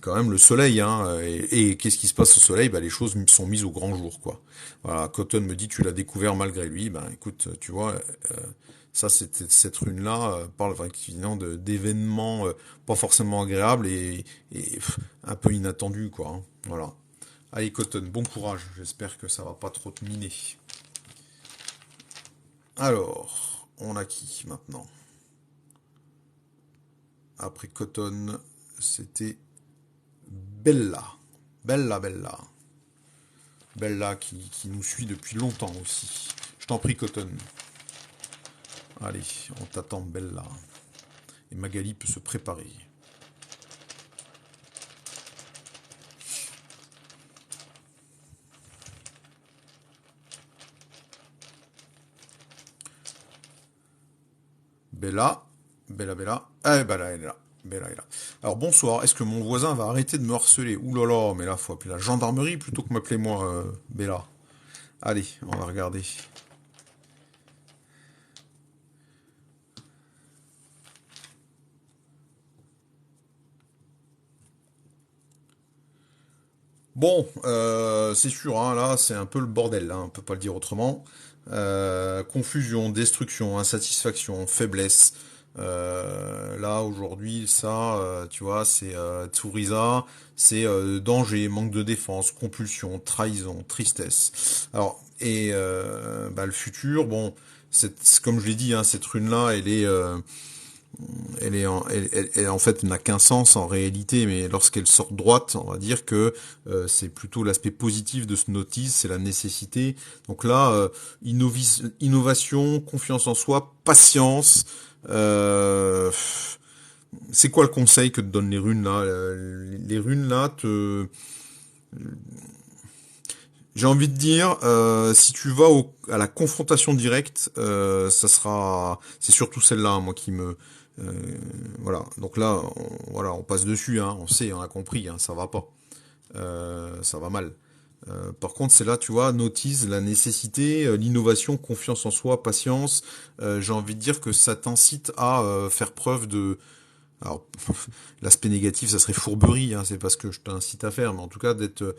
quand même le soleil, hein. Et qu'est-ce qui se passe au soleil? Bah, les choses sont mises au grand jour, quoi. Voilà, Cotton me dit tu l'as découvert malgré lui. Ben écoute, tu vois, ça, cette rune-là parle effectivement d'événements pas forcément agréables et un peu inattendus, quoi, hein. Voilà. Allez, Cotton, bon courage. J'espère que ça va pas trop te miner. Alors, on a qui maintenant? Après Cotton, c'était Bella. Bella, Bella. Bella qui nous suit depuis longtemps aussi. Je t'en prie, Cotton. Allez, on t'attend, Bella. Et Magali peut se préparer. Bella, Bella, Bella. Eh, Bella, elle est là. Bella est là. Alors bonsoir, est-ce que mon voisin va arrêter de me harceler? Ouh là là, mais là, faut appeler la gendarmerie plutôt que m'appeler moi, Bella. Allez, on va regarder. Bon, c'est sûr, hein, là, c'est un peu le bordel, hein, on peut pas le dire autrement. Confusion, destruction, insatisfaction, faiblesse. Là, aujourd'hui, ça, tu vois, c'est Tsurisa, c'est danger, manque de défense, compulsion, trahison, tristesse. Alors, et bah, le futur, bon, comme je l'ai dit, hein, cette rune-là, elle, en fait n'a qu'un sens en réalité, mais lorsqu'elle sort droite, on va dire que c'est plutôt l'aspect positif de ce notice, c'est la nécessité. Donc là, innovation, confiance en soi, patience. euh, c'est quoi le conseil que te donnent les runes là? Les runes là j'ai envie de dire, si tu vas à la confrontation directe, c'est surtout celle-là, hein, moi qui me, euh, voilà. Donc là, voilà, on passe dessus, hein, on sait, on a compris, hein, ça va pas, ça va mal. Par contre, c'est là, tu vois, notice la nécessité, l'innovation, confiance en soi, patience. J'ai envie de dire que ça t'incite à faire preuve de, alors, l'aspect négatif, ça serait fourberie, hein, c'est pas ce que je t'incite à faire, mais en tout cas d'être,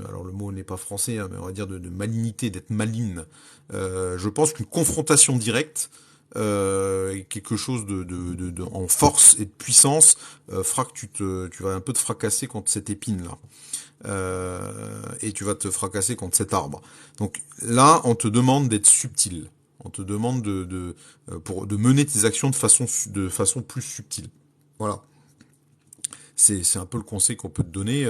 alors le mot n'est pas français, hein, mais on va dire de malignité, d'être maligne. Je pense qu'une confrontation directe, quelque chose en force et de puissance, fera que tu vas un peu te fracasser contre cette épine là. Et tu vas te fracasser contre cet arbre. Donc là, on te demande d'être subtil. On te demande de mener tes actions de façon plus subtile. Voilà. C'est un peu le conseil qu'on peut te donner.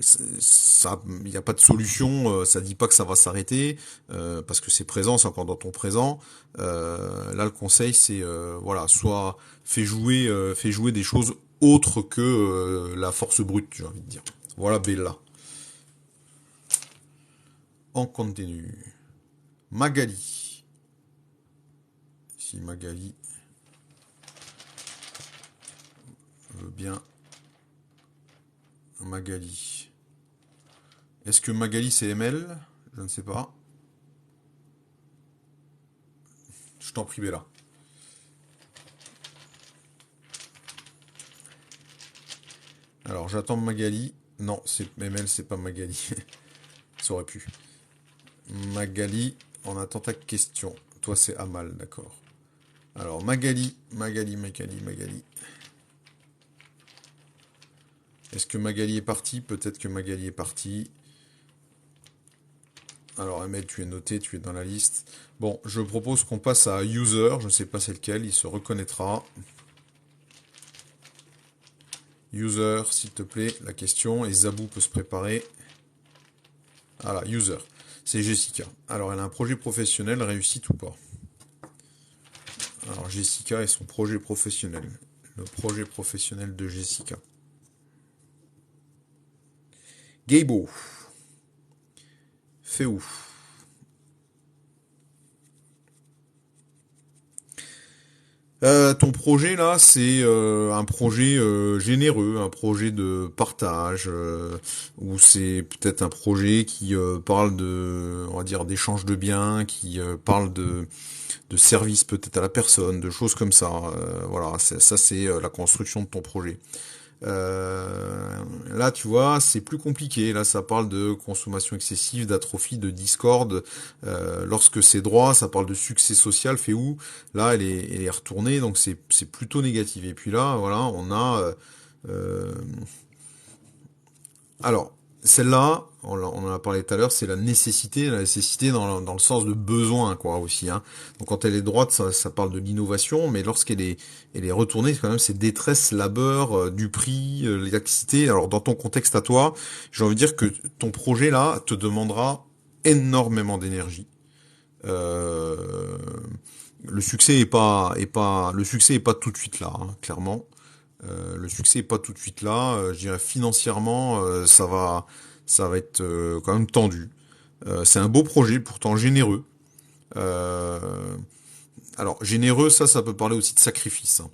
Ça, il n'y a pas de solution. Ça dit pas que ça va s'arrêter parce que c'est présent, c'est encore dans ton présent. Là, le conseil, c'est voilà, soit fais jouer des choses autres que la force brute, j'ai envie de dire. Voilà, Bella. On continue. Magali. Si Magali veut bien Magali. Est-ce que Magali c'est ML? Je ne sais pas. Je t'en prie, Bella. Alors j'attends Magali. Non, c'est ML, c'est pas Magali. Ça aurait pu. Magali, on attend ta question. Toi c'est Amal, d'accord. Alors Magali. Est-ce que Magali est partie? Peut-être que Magali est partie. Alors Ahmed, tu es noté, tu es dans la liste. Bon, je propose qu'on passe à User, je ne sais pas c'est lequel, il se reconnaîtra. User, s'il te plaît, la question, et Zabou peut se préparer. Voilà, User, c'est Jessica. Alors elle a un projet professionnel, réussite ou pas? Alors Jessica et son projet professionnel. Le projet professionnel de Jessica. Gaybo. Fait où? Ton projet là, c'est un projet généreux, un projet de partage, ou c'est peut-être un projet qui parle de, on va dire, d'échange de biens, qui parle de services peut-être à la personne, de choses comme ça. Voilà, ça c'est la construction de ton projet. Là, tu vois, c'est plus compliqué. Là, ça parle de consommation excessive, d'atrophie, de discorde. Lorsque c'est droit, ça parle de succès social. Fait où? Là, elle est retournée, donc c'est plutôt négatif. Et puis là, voilà, on a euh, alors, celle-là, on en a parlé tout à l'heure, c'est la nécessité dans le sens de besoin, quoi, aussi, hein. Donc quand elle est droite, ça parle de l'innovation, mais elle est retournée, quand même, c'est détresse, labeur, du prix, l'électricité. Alors dans ton contexte à toi, j'ai envie de dire que ton projet là te demandera énormément d'énergie. Euh, le succès est pas tout de suite là, hein, clairement. Le succès est pas tout de suite là. Je dirais financièrement, ça va être quand même tendu. C'est un beau projet, pourtant généreux. Euh, alors généreux, ça peut parler aussi de sacrifice, hein.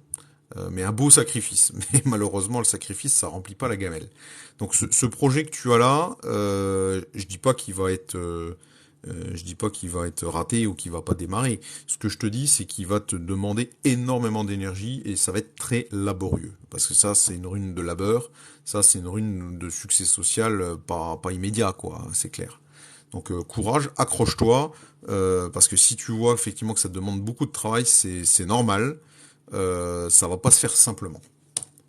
Mais un beau sacrifice. Mais malheureusement, le sacrifice, ça remplit pas la gamelle. Donc ce projet que tu as là, je dis pas qu'il va être raté ou qu'il va pas démarrer. Ce que je te dis, c'est qu'il va te demander énormément d'énergie et ça va être très laborieux. Parce que ça, c'est une rune de labeur. Ça, c'est une rune de succès social pas immédiat, quoi. C'est clair. Donc courage, accroche-toi, parce que si tu vois effectivement que ça te demande beaucoup de travail, c'est normal. Ça va pas se faire simplement.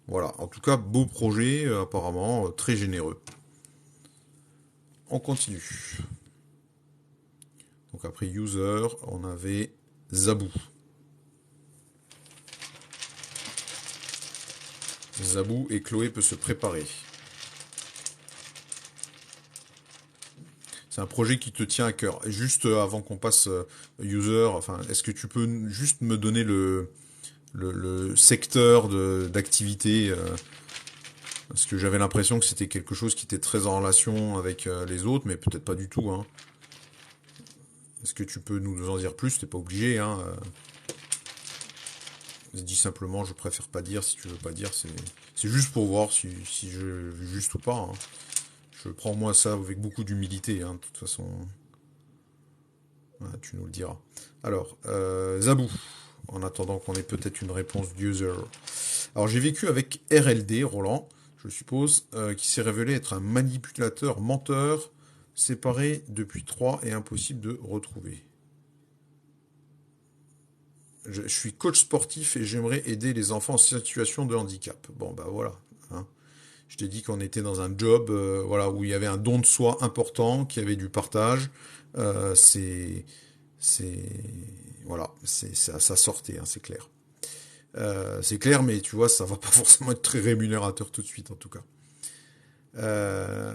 Voilà. En tout cas, beau projet, apparemment très généreux. On continue. Donc après user, on avait Zabou. Zabou et Chloé peut se préparer. C'est un projet qui te tient à cœur. Et juste avant qu'on passe user, enfin, est-ce que tu peux juste me donner le secteur d'activité parce que j'avais l'impression que c'était quelque chose qui était très en relation avec les autres, mais peut-être pas du tout, hein. Est-ce que tu peux nous en dire plus? T'es pas obligé, hein. Dis simplement, je préfère pas dire. Si tu veux pas dire, c'est juste pour voir si je juste ou pas, hein. Je prends moi ça avec beaucoup d'humilité, hein, de toute façon. Voilà, tu nous le diras. Alors, Zabou, en attendant qu'on ait peut-être une réponse d'user. Alors j'ai vécu avec RLD, Roland, je suppose, qui s'est révélé être un manipulateur menteur, séparé depuis 3 et impossible de retrouver. Je suis coach sportif et j'aimerais aider les enfants en situation de handicap. Bon bah voilà, hein. Je t'ai dit qu'on était dans un job, voilà, où il y avait un don de soi important, qu'il y avait du partage. Euh, c'est, c'est, voilà, ça sortait, hein, c'est clair. C'est clair, mais tu vois, ça va pas forcément être très rémunérateur tout de suite, en tout cas.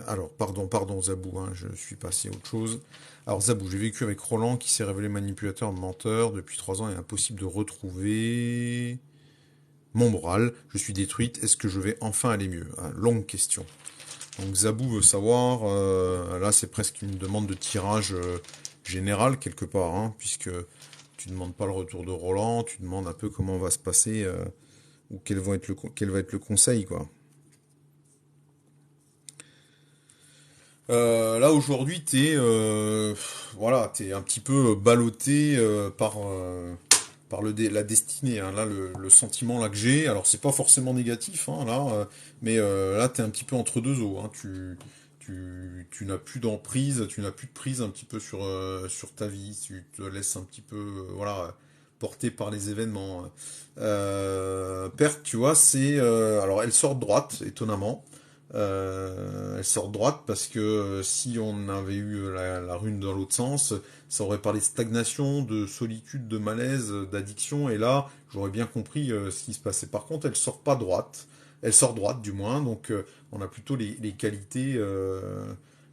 Alors, pardon, Zabou, hein, je suis passé à autre chose. Alors, Zabou, j'ai vécu avec Roland qui s'est révélé manipulateur, menteur depuis 3 ans et impossible de retrouver mon moral. Je suis détruite. Est-ce que je vais enfin aller mieux? Longue question. Donc, Zabou veut savoir. Là, c'est presque une demande de tirage général quelque part, hein, puisque tu demandes pas le retour de Roland, tu demandes un peu comment va se passer ou quel va être le conseil, quoi. Là aujourd'hui, voilà, t'es un petit peu ballotté par la destinée. Hein. Là, le sentiment là que j'ai, alors c'est pas forcément négatif, hein, là, mais là, t'es un petit peu entre deux eaux. Hein. Tu n'as plus d'emprise, tu n'as plus de prise un petit peu sur ta vie. Tu te laisses un petit peu, voilà, porter par les événements. Perte, tu vois, alors elle sort de droite, étonnamment. Elle sort droite parce que si on avait eu la rune dans l'autre sens, ça aurait parlé de stagnation, de solitude, de malaise, d'addiction, et là, j'aurais bien compris ce qui se passait. Par contre, elle sort pas droite, elle sort droite du moins, donc on a plutôt les qualités,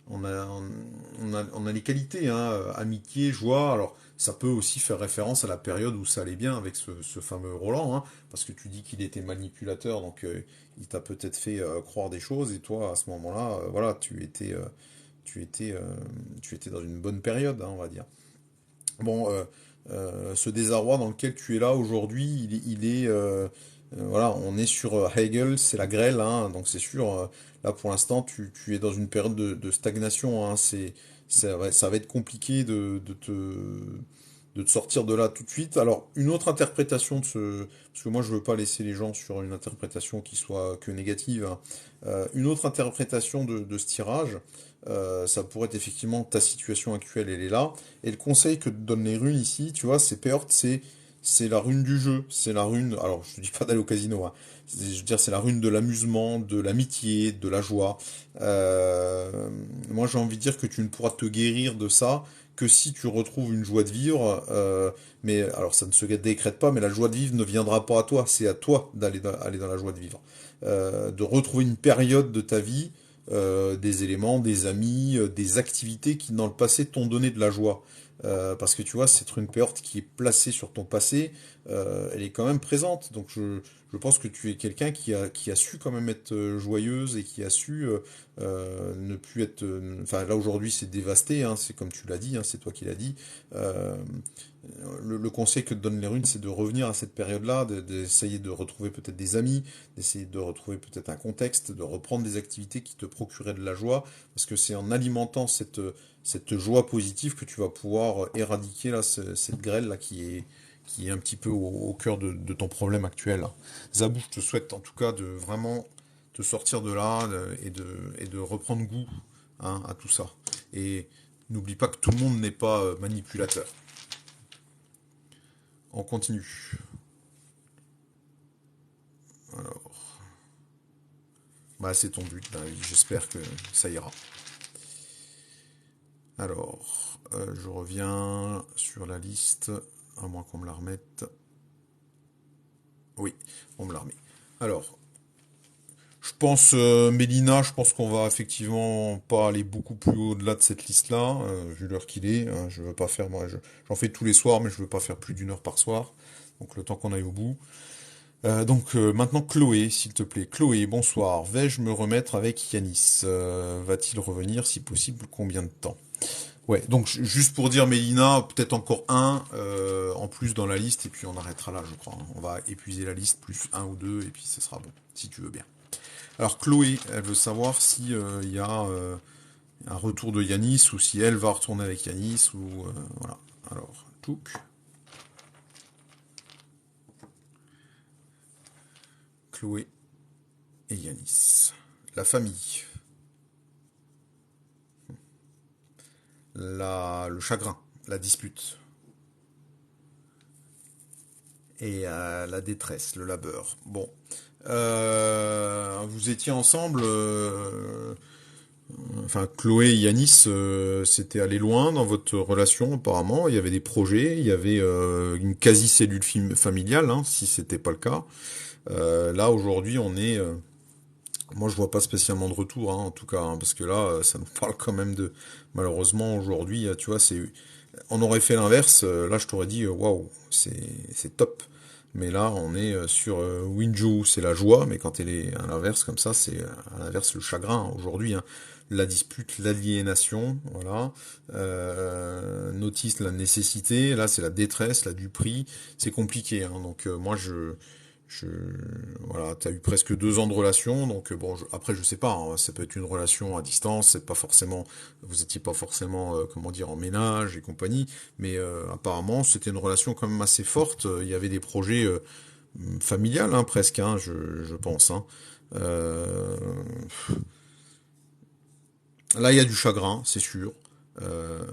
on a les qualités, hein, amitié, joie. Alors, ça peut aussi faire référence à la période où ça allait bien avec ce fameux Roland, hein, parce que tu dis qu'il était manipulateur, donc il t'a peut-être fait croire des choses, et toi, à ce moment-là, voilà, tu étais, euh, tu étais dans une bonne période, hein, on va dire. Bon, ce désarroi dans lequel tu es là aujourd'hui, voilà, on est sur Hegel, c'est la grêle, hein, donc c'est sûr, là pour l'instant, tu es dans une période de stagnation, hein, ça va être compliqué de te sortir de là tout de suite. Alors, une autre interprétation parce que moi je veux pas laisser les gens sur une interprétation qui soit que négative, hein. Une autre interprétation de ce tirage, ça pourrait être effectivement ta situation actuelle, elle est là. Et le conseil que te donnent les runes ici, tu vois, c'est Peort, c'est la rune du jeu, c'est la rune. Alors, je te dis pas d'aller au casino, hein. Je veux dire, c'est la rune de l'amusement, de l'amitié, de la joie. Moi, j'ai envie de dire que tu ne pourras te guérir de ça que si tu retrouves une joie de vivre. Mais alors, ça ne se décrète pas, mais la joie de vivre ne viendra pas à toi. C'est à toi aller dans la joie de vivre. De retrouver une période de ta vie, des éléments, des amis, des activités qui dans le passé t'ont donné de la joie. Parce que tu vois, cette rune péorte qui est placée sur ton passé, elle est quand même présente. Donc je pense que tu es quelqu'un qui a su quand même être joyeuse et qui a su ne plus être... Enfin là aujourd'hui c'est dévasté, hein, c'est comme tu l'as dit, hein, c'est toi qui l'as dit. Euh, le conseil que te donnent les runes, c'est de revenir à cette période-là, d'essayer de retrouver peut-être des amis, d'essayer de retrouver peut-être un contexte, de reprendre des activités qui te procuraient de la joie, parce que c'est en alimentant cette joie positive que tu vas pouvoir éradiquer là, cette grêle là qui est un petit peu au cœur de ton problème actuel. Zabou, je te souhaite en tout cas de vraiment te sortir de là et de reprendre goût, hein, à tout ça. Et n'oublie pas que tout le monde n'est pas manipulateur. On continue. Alors, bah, c'est ton but dans la vie. J'espère que ça ira. Alors, je reviens sur la liste, à moins qu'on me la remette. Oui, on me la remet. Alors, je pense, Mélina, je pense qu'on va effectivement pas aller beaucoup plus au-delà de cette liste-là, vu l'heure qu'il est. Hein, je veux pas faire, moi, j'en fais tous les soirs, mais je veux pas faire plus d'une heure par soir. Donc le temps qu'on aille au bout. Donc maintenant Chloé, s'il te plaît. Chloé, bonsoir. Vais-je me remettre avec Yanis? Va-t-il revenir si possible? Combien de temps? Ouais, donc juste pour dire Mélina, peut-être encore un en plus dans la liste et puis on arrêtera là, je crois, hein. On va épuiser la liste plus un ou deux et puis ce sera bon, si tu veux bien. Alors Chloé, elle veut savoir si il y a un retour de Yanis ou si elle va retourner avec Yanis ou voilà. Alors, Touk, Chloé et Yanis. La famille, le chagrin, la dispute et la détresse, le labeur. Bon, vous étiez ensemble. Enfin, Chloé et Yanis, c'était allé loin dans votre relation apparemment. Il y avait des projets, il y avait une quasi-cellule familiale, hein, si c'était pas le cas. Là aujourd'hui, moi je vois pas spécialement de retour, hein, en tout cas, hein, parce que là, ça nous parle quand même de. Malheureusement aujourd'hui, tu vois, on aurait fait l'inverse. Là, je t'aurais dit, waouh, c'est top. Mais là, on est sur Winju, c'est la joie, mais quand elle est à l'inverse comme ça, c'est à l'inverse le chagrin, hein, aujourd'hui, hein. La dispute, l'aliénation, voilà. Notice la nécessité, là c'est la détresse, la duperie, c'est compliqué, hein. Donc moi Je, voilà, t'as eu presque 2 ans de relation, donc bon, après je sais pas, hein, ça peut être une relation à distance, c'est pas forcément, vous étiez pas forcément, comment dire, en ménage et compagnie, mais apparemment c'était une relation quand même assez forte. Il y avait des projets familiales, hein, presque, hein, je pense. Hein. Euh, Là, il y a du chagrin, c'est sûr. Euh,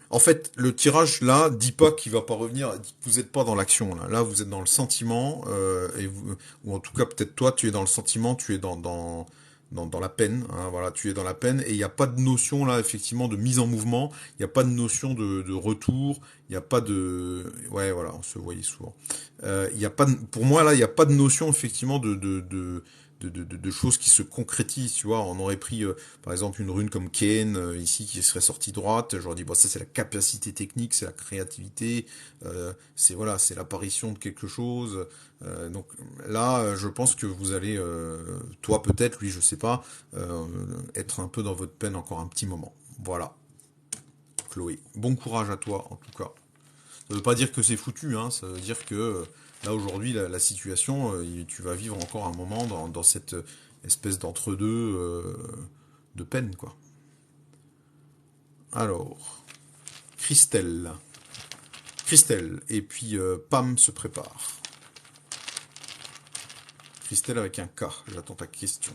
En fait, le tirage là dit pas qu'il va pas revenir. Dit que vous n'êtes pas dans l'action là. Là, vous êtes dans le sentiment ou en tout cas peut-être toi, tu es dans le sentiment, tu es dans la peine. Hein, voilà, tu es dans la peine et il n'y a pas de notion là effectivement de mise en mouvement. Il n'y a pas de notion de retour. Il n'y a pas de ouais voilà, on se voyait souvent. Il y a pas de- Pour moi là, il n'y a pas de notion effectivement de choses qui se concrétisent. Tu vois, on aurait pris par exemple, une rune comme Ken, ici, qui serait sortie droite, j'aurais dit, bon, ça c'est la capacité technique, c'est la créativité, c'est voilà, c'est l'apparition de quelque chose. Donc là, je pense que vous allez, toi peut-être, lui, je sais pas, euh, être un peu dans votre peine encore un petit moment. Voilà, Chloé. Bon courage à toi, en tout cas. Ça veut pas dire que c'est foutu, hein, ça veut dire que là, aujourd'hui, la situation, tu vas vivre encore un moment dans cette espèce d'entre-deux de peine, quoi. Alors, Christelle. Christelle. Et puis Pam se prépare. Christelle avec un K. J'attends ta question.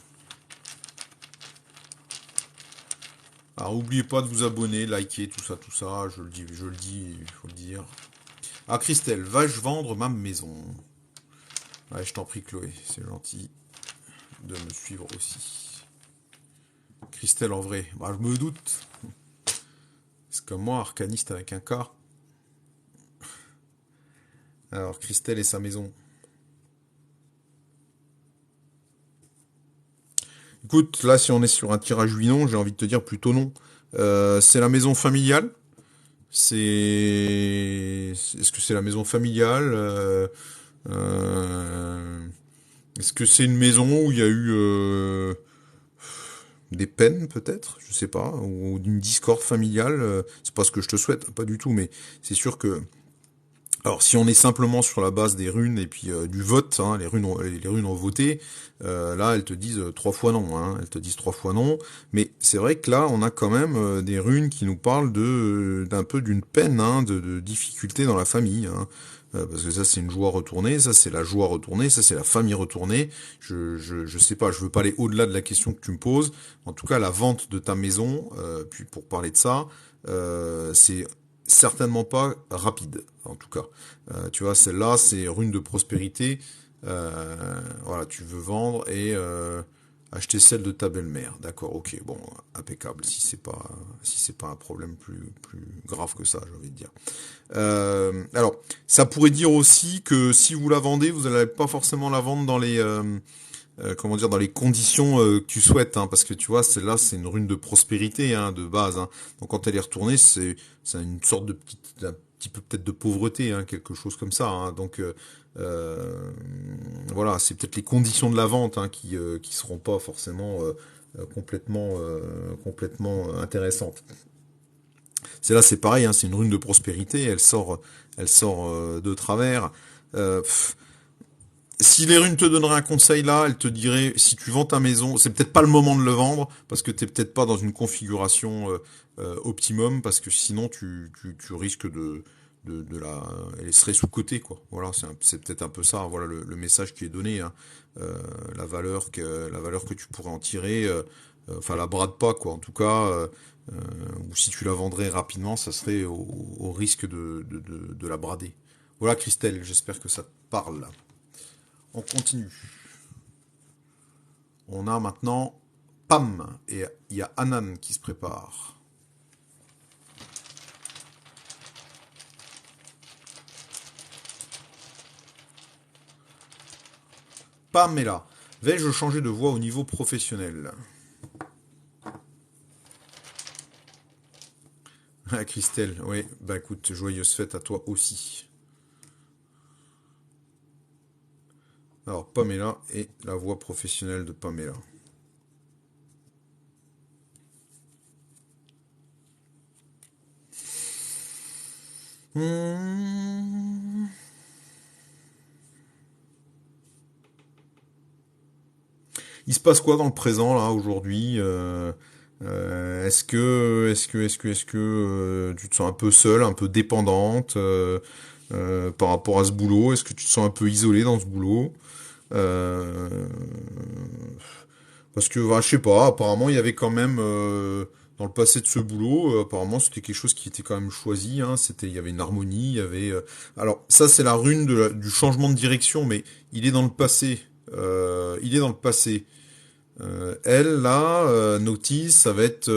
Alors, n'oubliez pas de vous abonner, liker, tout ça, tout ça. Je le dis, il faut le dire. Ah, Christelle, vais-je vendre ma maison? Ouais, je t'en prie, Chloé. C'est gentil de me suivre aussi. Christelle, en vrai. Bah, je me doute. C'est comme moi, arcaniste avec un K. Alors, Christelle et sa maison. Écoute, là, si on est sur un tirage oui non, j'ai envie de te dire plutôt non. C'est la maison familiale. C'est Est-ce que c'est la maison familiale euh, Est-ce que c'est une maison où il y a eu des peines peut-être, je sais pas, ou d'une discorde familiale c'est pas ce que je te souhaite, pas du tout, mais c'est sûr que alors, si on est simplement sur la base des runes et puis du vote, hein, les runes ont voté, là, elles te disent 3 fois non, hein, elles te disent 3 fois non. Mais c'est vrai que là, on a quand même des runes qui nous parlent d'un peu d'une peine, hein, de difficulté dans la famille. Hein. Parce que ça, c'est une joie retournée, ça, c'est la joie retournée, ça, c'est la famille retournée. Je sais pas, je veux pas aller au-delà de la question que tu me poses. En tout cas, la vente de ta maison, puis pour parler de ça, c'est certainement pas rapide, en tout cas. Tu vois, celle-là, c'est rune de prospérité. Voilà, tu veux vendre et acheter celle de ta belle-mère. D'accord, ok, bon, impeccable. Si c'est pas un problème plus grave que ça, j'ai envie de dire. Alors, ça pourrait dire aussi que si vous la vendez, vous n'allez pas forcément la vendre dans les comment dire, dans les conditions que tu souhaites, hein, parce que tu vois, celle-là, c'est une rune de prospérité, hein, de base. Hein. Donc quand elle est retournée, c'est une sorte de petite, un petit peu peut-être de pauvreté, hein, quelque chose comme ça. Hein. Donc euh, voilà, c'est peut-être les conditions de la vente hein, qui seront pas forcément complètement intéressantes. Celle-là, c'est pareil, hein, c'est une rune de prospérité, elle sort de travers. Pff, si les runes te donneraient un conseil là, elles te diraient si tu vends ta maison, c'est peut-être pas le moment de le vendre parce que t'es peut-être pas dans une configuration optimum parce que sinon tu risques de la, elle serait sous côté quoi. Voilà, c'est peut-être un peu ça. Voilà le message qui est donné. Hein. La valeur que tu pourrais en tirer, enfin la brade pas quoi. En tout cas, ou si tu la vendrais rapidement, ça serait au risque de la brader. Voilà Christelle, j'espère que ça te parle. On continue. On a maintenant Pam et il y a Anan qui se prépare. Pam est là. Vais-je changer de voie au niveau professionnel? Ah, Christelle, oui. Bah écoute, joyeuse fête à toi aussi. Alors, Pamela et la voie professionnelle de Pamela. Hmm. Il se passe quoi dans le présent là aujourd'hui? Est-ce que tu te sens un peu seule, un peu dépendante par rapport à ce boulot? Est-ce que tu te sens un peu isolée dans ce boulot? Euh, Parce que, bah, je sais pas, apparemment, il y avait quand même, dans le passé de ce boulot, apparemment, c'était quelque chose qui était quand même choisi, hein, il y avait une harmonie, il y avait, alors, ça, c'est la rune du changement de direction, mais il est dans le passé, il est dans le passé. Elle, là, Notice, ça va être,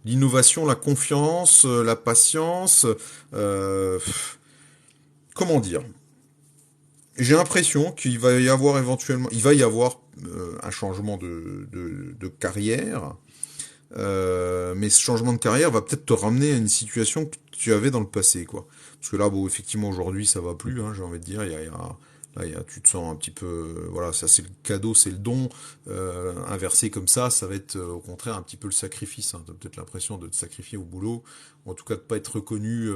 l'innovation, la confiance, la patience, pff, comment dire? J'ai l'impression qu'il va y avoir éventuellement, il va y avoir un changement de carrière, mais ce changement de carrière va peut-être te ramener à une situation que tu avais dans le passé, quoi. Parce que là, bon, effectivement, aujourd'hui, ça va plus, hein, j'ai envie de dire. Là, tu te sens un petit peu, voilà, ça c'est le cadeau, c'est le don. Inversé comme ça va être au contraire un petit peu le sacrifice. Hein. T'as peut-être l'impression de te sacrifier au boulot, ou en tout cas de pas être reconnu,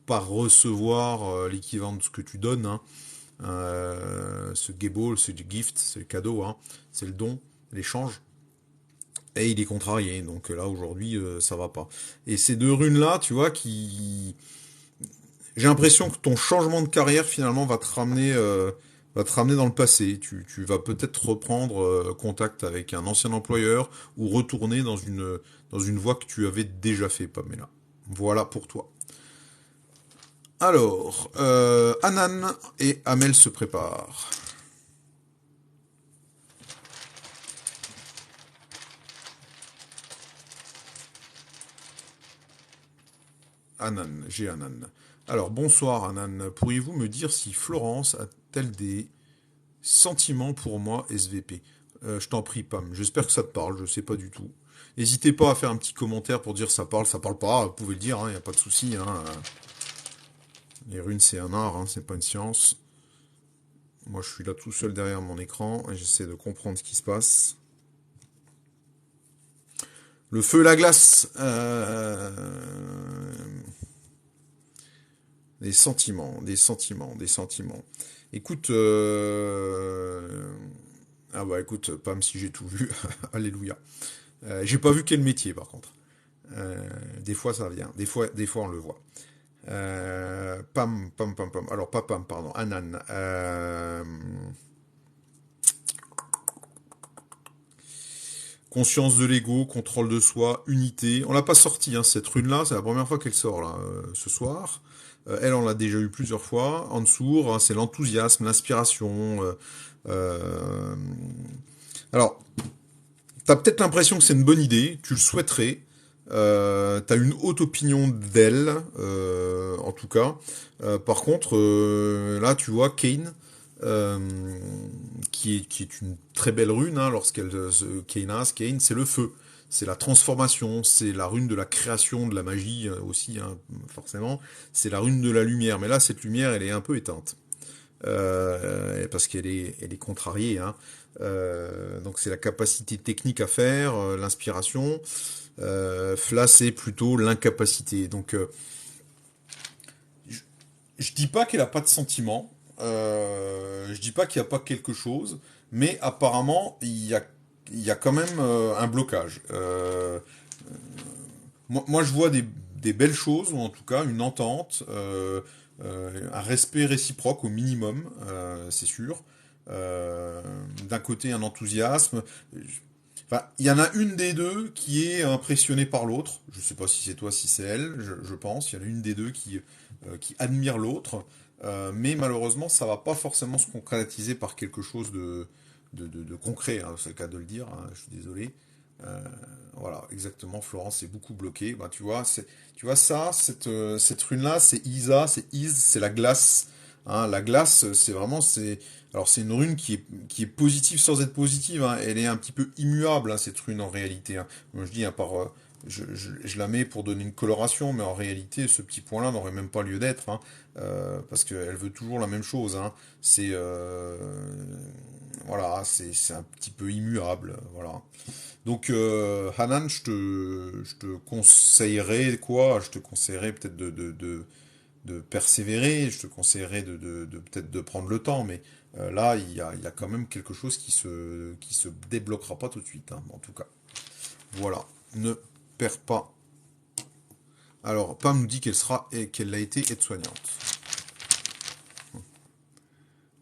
par recevoir l'équivalent de ce que tu donnes. Hein. Ce gable, c'est du gift, c'est le cadeau, hein, c'est le don, l'échange. Et il est contrarié, donc là aujourd'hui ça va pas. Et ces deux runes là, tu vois, qui, j'ai l'impression que ton changement de carrière finalement va te ramener dans le passé. Tu vas peut-être reprendre contact avec un ancien employeur ou retourner dans une voie que tu avais déjà fait, Pamela. Voilà pour toi. Alors, Anan et Amel se préparent. Anan, j'ai Anan. Alors, bonsoir Anan. Pourriez-vous me dire si Florence a-t-elle des sentiments pour moi, SVP? Je t'en prie, Pam. J'espère que ça te parle, je sais pas du tout. N'hésitez pas à faire un petit commentaire pour dire ça parle pas, vous pouvez le dire, il n'y a pas de souci. Hein. Les runes, c'est un art, hein, c'est pas une science. Moi, je suis là tout seul derrière mon écran et j'essaie de comprendre ce qui se passe. Le feu, la glace. Des sentiments, des sentiments, des sentiments. Écoute, ah bah écoute, Pam, si j'ai tout vu, alléluia. J'ai pas vu quel métier par contre. Des fois ça vient, des fois on le voit. Pam, pam, pam, pam. Alors pas Pam, pardon, Anan. Conscience de l'ego, contrôle de soi, unité. On l'a pas sorti, hein, cette rune-là, c'est la première fois qu'elle sort là, ce soir. Elle, on l'a déjà eu plusieurs fois. En dessous, hein, c'est l'enthousiasme, l'inspiration. Euh, Alors, t'as peut-être l'impression que c'est une bonne idée, tu le souhaiterais. T'as une haute opinion d'elle, en tout cas. Par contre, là, tu vois, Kane, euh, qui est une très belle rune, hein, lorsqu'elle Kane, c'est le feu. C'est la transformation, c'est la rune de la création, de la magie aussi, hein, forcément. C'est la rune de la lumière. Mais là, cette lumière, elle est un peu éteinte. Parce elle est contrariée. Hein. Donc c'est la capacité technique à faire, l'inspiration. Là, c'est plutôt l'incapacité. Donc je, je dis pas qu'elle a pas de sentiment. Je dis pas qu'il n'y a pas quelque chose, mais apparemment il y a quand même un blocage. Moi, je vois des belles choses, ou en tout cas une entente, un respect réciproque au minimum, c'est sûr. Euh, D'un côté, un enthousiasme. Enfin, il y en a une des deux qui est impressionnée par l'autre. Je sais pas si c'est toi, si c'est elle, je pense. Il y en a une des deux qui admire l'autre. Mais malheureusement, ça va pas forcément se concrétiser par quelque chose de concret, hein, c'est le cas de le dire, hein, je suis désolé. Euh, voilà, exactement, Florence est beaucoup bloquée. Bah, tu vois ça, cette rune-là, c'est Isa, c'est Is, c'est la glace. Hein, la glace, c'est vraiment, alors c'est une rune qui est positive sans être positive. Hein. Elle est un petit peu immuable, hein, cette rune en réalité. Hein. Moi, je dis, hein, je la mets pour donner une coloration, mais en réalité, ce petit point-là n'aurait même pas lieu d'être, hein, parce qu'elle veut toujours la même chose. Hein. C'est voilà, c'est un petit peu immuable, voilà. Donc, Hanan, je te conseillerais quoi? Je te conseillerais peut-être de persévérer, je te conseillerais peut-être de prendre le temps, mais là, il y a quand même quelque chose qui se débloquera pas tout de suite, hein, en tout cas. Voilà, ne perds pas. Alors, Pam nous dit qu'elle a été aide-soignante.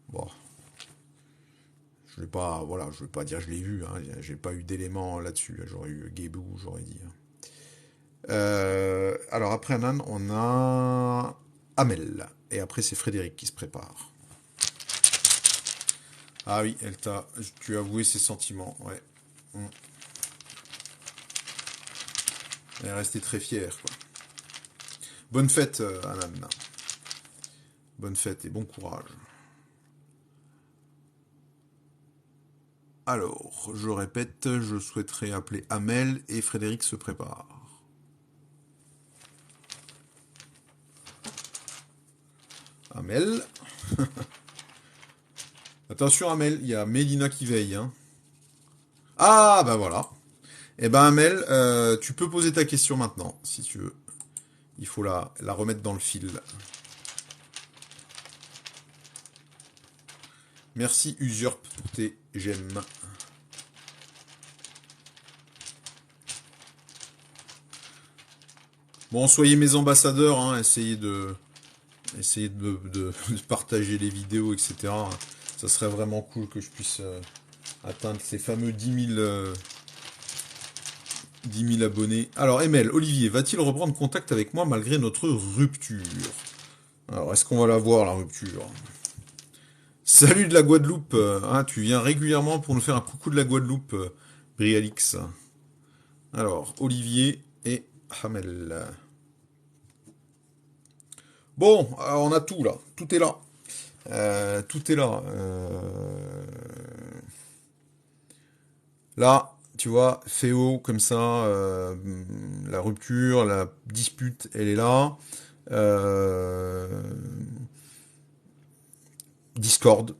Bon, je vais pas dire je l'ai vu, hein, j'ai pas eu d'éléments là-dessus. J'aurais eu Gebou, j'aurais dit, hein. Alors après Anan, on a Amel. Et après c'est Frédéric qui se prépare. Ah oui, tu as avoué ses sentiments, ouais. Mm. Elle est restée très fière, quoi. Bonne fête, Anan. Bonne fête et bon courage. Alors, je répète, je souhaiterais appeler Amel et Frédéric se prépare. Amel. Attention Amel, il y a Mélina qui veille, hein. Ah bah voilà. Eh ben Amel, tu peux poser ta question maintenant, si tu veux. Il faut la remettre dans le fil. Merci Usurp pour tes j'aime. Bon, soyez mes ambassadeurs, hein, essayez de partager les vidéos, etc. Ça serait vraiment cool que je puisse atteindre ces fameux 10 000 abonnés. Alors, Emel, Olivier, va-t-il reprendre contact avec moi malgré notre rupture? Alors, est-ce qu'on va la voir, la rupture? Salut de la Guadeloupe, hein, tu viens régulièrement pour nous faire un coucou de la Guadeloupe, Brialix. Alors, Olivier et Hamel. Bon, on a tout là, tout est là. Tout est là. Là, tu vois, Féo, comme ça, la rupture, la dispute, elle est là. Euh, Discord,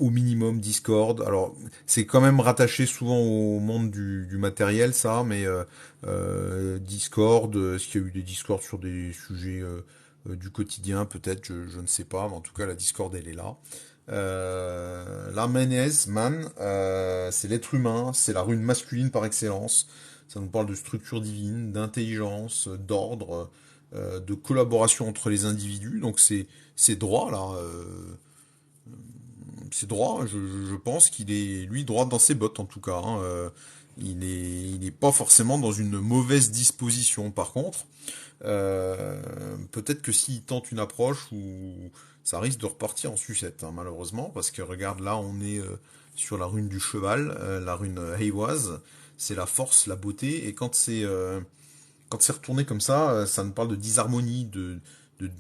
au minimum Discord. Alors, c'est quand même rattaché souvent au monde du matériel, ça, mais Discord, est-ce qu'il y a eu des Discords sur des sujets du quotidien, peut-être, je ne sais pas, mais en tout cas, la Discord, elle est là. La Menez, Man, c'est l'être humain, c'est la rune masculine par excellence. Ça nous parle de structure divine, d'intelligence, d'ordre, de collaboration entre les individus. Donc c'est droit là. C'est droit, je pense qu'il est, lui, droit dans ses bottes en tout cas, hein. Il est pas forcément dans une mauvaise disposition. Par contre, peut-être que s'il tente une approche où ça risque de repartir en sucette, hein, malheureusement, parce que regarde là, on est sur la rune du cheval, la rune Heiwaz, c'est la force, la beauté, et quand c'est retourné comme ça nous parle de disharmonie,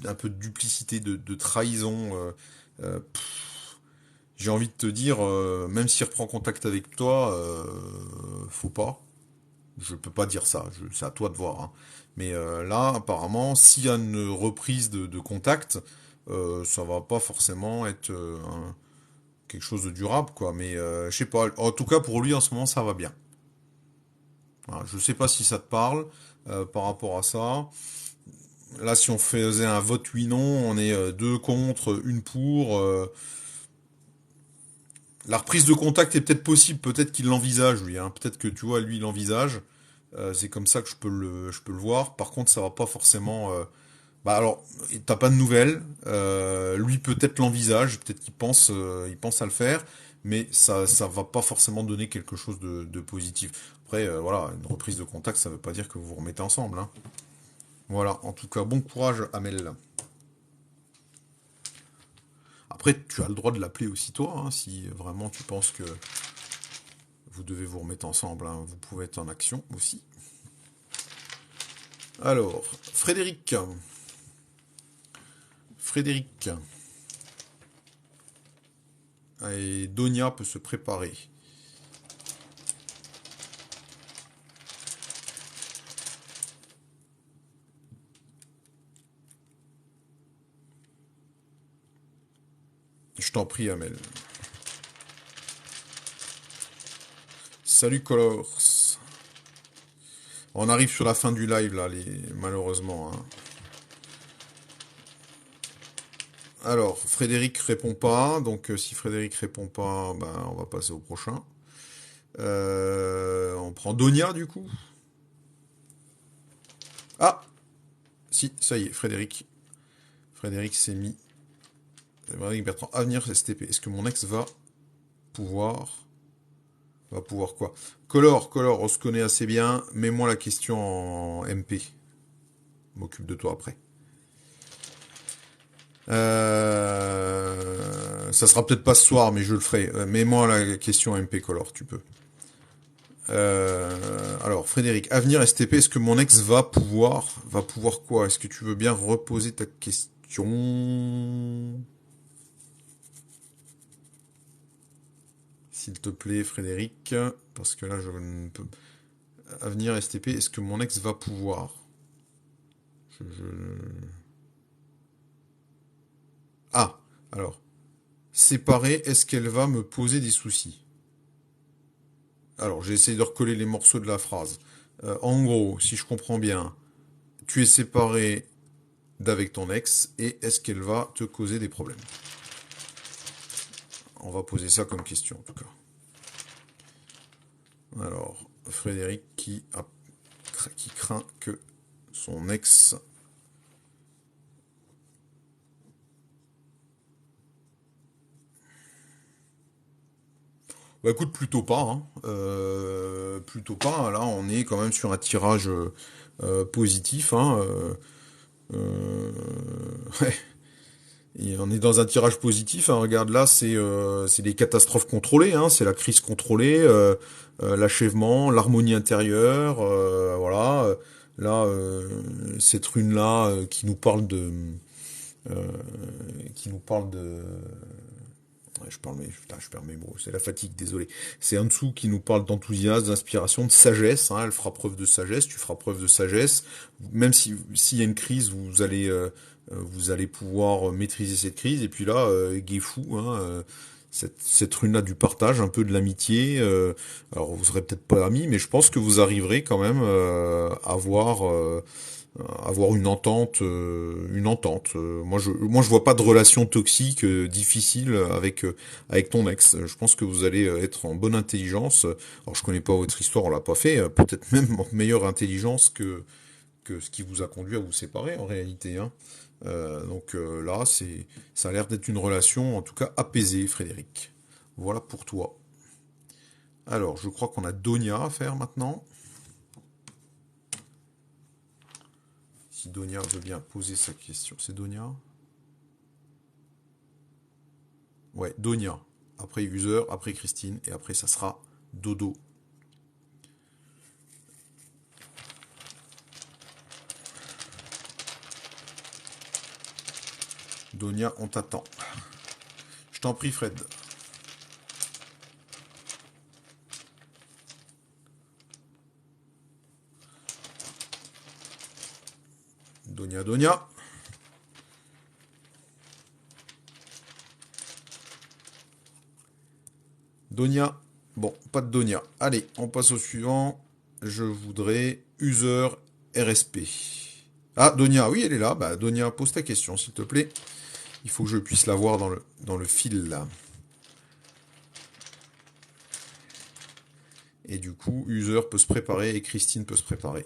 un peu de duplicité, de trahison. J'ai envie de te dire, même s'il reprend contact avec toi, faut pas. Je peux pas dire ça, c'est à toi de voir, hein. Mais là, apparemment, s'il y a une reprise de contact, ça va pas forcément être quelque chose de durable, quoi. Mais je sais pas. En tout cas, pour lui, en ce moment, ça va bien. Voilà, je sais pas si ça te parle par rapport à ça. Là, si on faisait un vote oui-non, on est deux contre, une pour. La reprise de contact est peut-être possible, peut-être qu'il l'envisage, lui, hein. Peut-être que tu vois, lui, il l'envisage. C'est comme ça que je peux le voir. Par contre, ça va pas forcément. Bah alors, t'as pas de nouvelles. Lui peut-être l'envisage, peut-être il pense à le faire, mais ça va pas forcément donner quelque chose de positif. Après, voilà, une reprise de contact, ça veut pas dire que vous vous remettez ensemble, hein. Voilà. En tout cas, bon courage, Amel. Après, tu as le droit de l'appeler aussi toi, hein, si vraiment tu penses que vous devez vous remettre ensemble, hein. Vous pouvez être en action aussi. Alors, Frédéric. Frédéric. Et Donia peut se préparer. Je t'en prie, Amel. Salut, Colors. On arrive sur la fin du live, là, malheureusement, hein. Alors, Frédéric répond pas, donc si Frédéric répond pas, ben, on va passer au prochain. On prend Donia du coup. Ah, si, ça y est, Frédéric. Frédéric s'est mis. Frédéric Bertrand, avenir STP. Est-ce que mon ex pouvoir, va pouvoir quoi? Color, on se connaît assez bien. Mets-moi la question en MP. M'occupe de toi après. Ça sera peut-être pas ce soir, mais je le ferai. Mets-moi la question MP Color, tu peux. Alors, Frédéric, avenir STP, est-ce que mon ex va pouvoir quoi? Est-ce que tu veux bien reposer ta question? S'il te plaît, Frédéric, parce que là, je ne peux... Avenir STP, est-ce que mon ex va pouvoir? je- Ah, alors, séparer, est-ce qu'elle va me poser des soucis? Alors, j'ai essayé de recoller les morceaux de la phrase. En gros, si je comprends bien, tu es séparé d'avec ton ex et est-ce qu'elle va te causer des problèmes? On va poser ça comme question en tout cas. Alors, Frédéric qui craint que son ex... Bah écoute, plutôt pas. Hein. Plutôt pas. Là, on est quand même sur un tirage positif. Hein. Euh, ouais. Et on est dans un tirage positif. Hein. Regarde là, c'est des catastrophes contrôlées. Hein. C'est la crise contrôlée, l'achèvement, l'harmonie intérieure. Voilà. Là, cette rune là euh, qui nous parle de ouais, je perds mes mots, c'est la fatigue, désolé. C'est en dessous qui nous parle d'enthousiasme, d'inspiration, de sagesse. Hein, elle fera preuve de sagesse, tu feras preuve de sagesse. Même si s'il y a une crise, vous allez pouvoir maîtriser cette crise. Et puis là, Gué fou, hein, cette rune-là du partage, un peu de l'amitié. Alors vous serez peut-être pas amis, mais je pense que vous arriverez quand même à avoir une entente. Moi je vois pas de relation toxique difficile avec ton ex. Je pense que vous allez être en bonne intelligence. Alors je connais pas votre histoire, on l'a pas fait. Peut-être même en meilleure intelligence que ce qui vous a conduit à vous séparer en réalité. Hein. Là, ça a l'air d'être une relation en tout cas apaisée, Frédéric. Voilà pour toi. Alors, je crois qu'on a Donia à faire maintenant. Si Donia veut bien poser sa question, c'est Donia. Ouais, Donia. Après User, après Christine, et après ça sera Dodo. Donia, on t'attend. Je t'en prie, Fred. Donia, Donia. Donia. Bon, pas de Donia. Allez, on passe au suivant. Je voudrais User RSP. Ah, Donia, oui, elle est là. Bah, Donia, pose ta question, s'il te plaît. Il faut que je puisse la voir dans le fil, là. Et du coup, User peut se préparer et Christine peut se préparer.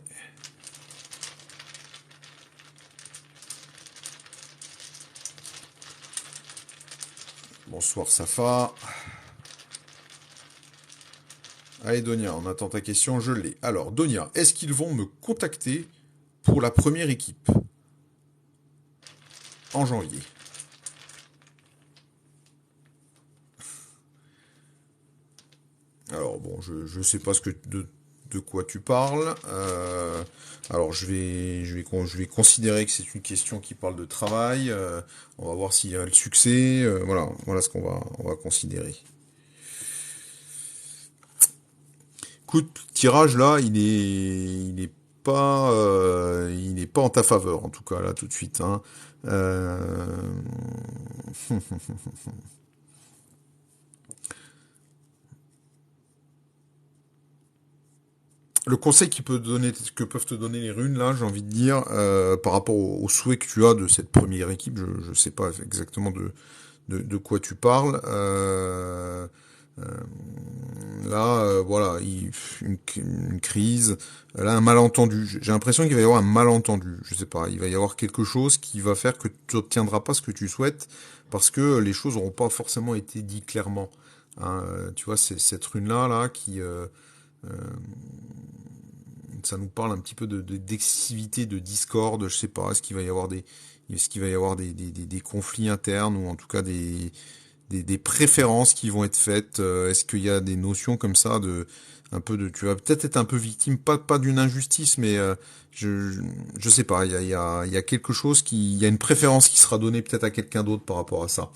Bonsoir, Safa. Allez, Donia, on attend ta question, je l'ai. Alors, Donia, est-ce qu'ils vont me contacter pour la première équipe en janvier? Alors, bon, je sais pas de quoi tu parles. Alors, je vais considérer que c'est une question qui parle de travail. On va voir s'il y a le succès. Voilà ce on va considérer. Écoute, tirage là, il n'est pas en ta faveur en tout cas là tout de suite. Hein. Euh, le conseil que peuvent te donner les runes, là, j'ai envie de dire, par rapport au souhait que tu as de cette première équipe, je sais pas exactement de quoi tu parles. Euh, Là, voilà, une crise, là, un malentendu. J'ai l'impression qu'il va y avoir un malentendu. Je sais pas, il va y avoir quelque chose qui va faire que tu n'obtiendras pas ce que tu souhaites parce que les choses n'auront pas forcément été dites clairement. Hein, tu vois, c'est cette rune-là, là, qui, euh, ça nous parle un petit peu d'excessivité, de discorde. Je sais pas, est-ce qu'il va y avoir des conflits internes ou en tout cas des préférences qui vont être faites. Est-ce qu'il y a des notions comme ça de un peu de tu vas peut-être être un peu victime, pas d'une injustice, mais je sais pas. Il y a quelque chose il y a une préférence qui sera donnée peut-être à quelqu'un d'autre par rapport à ça.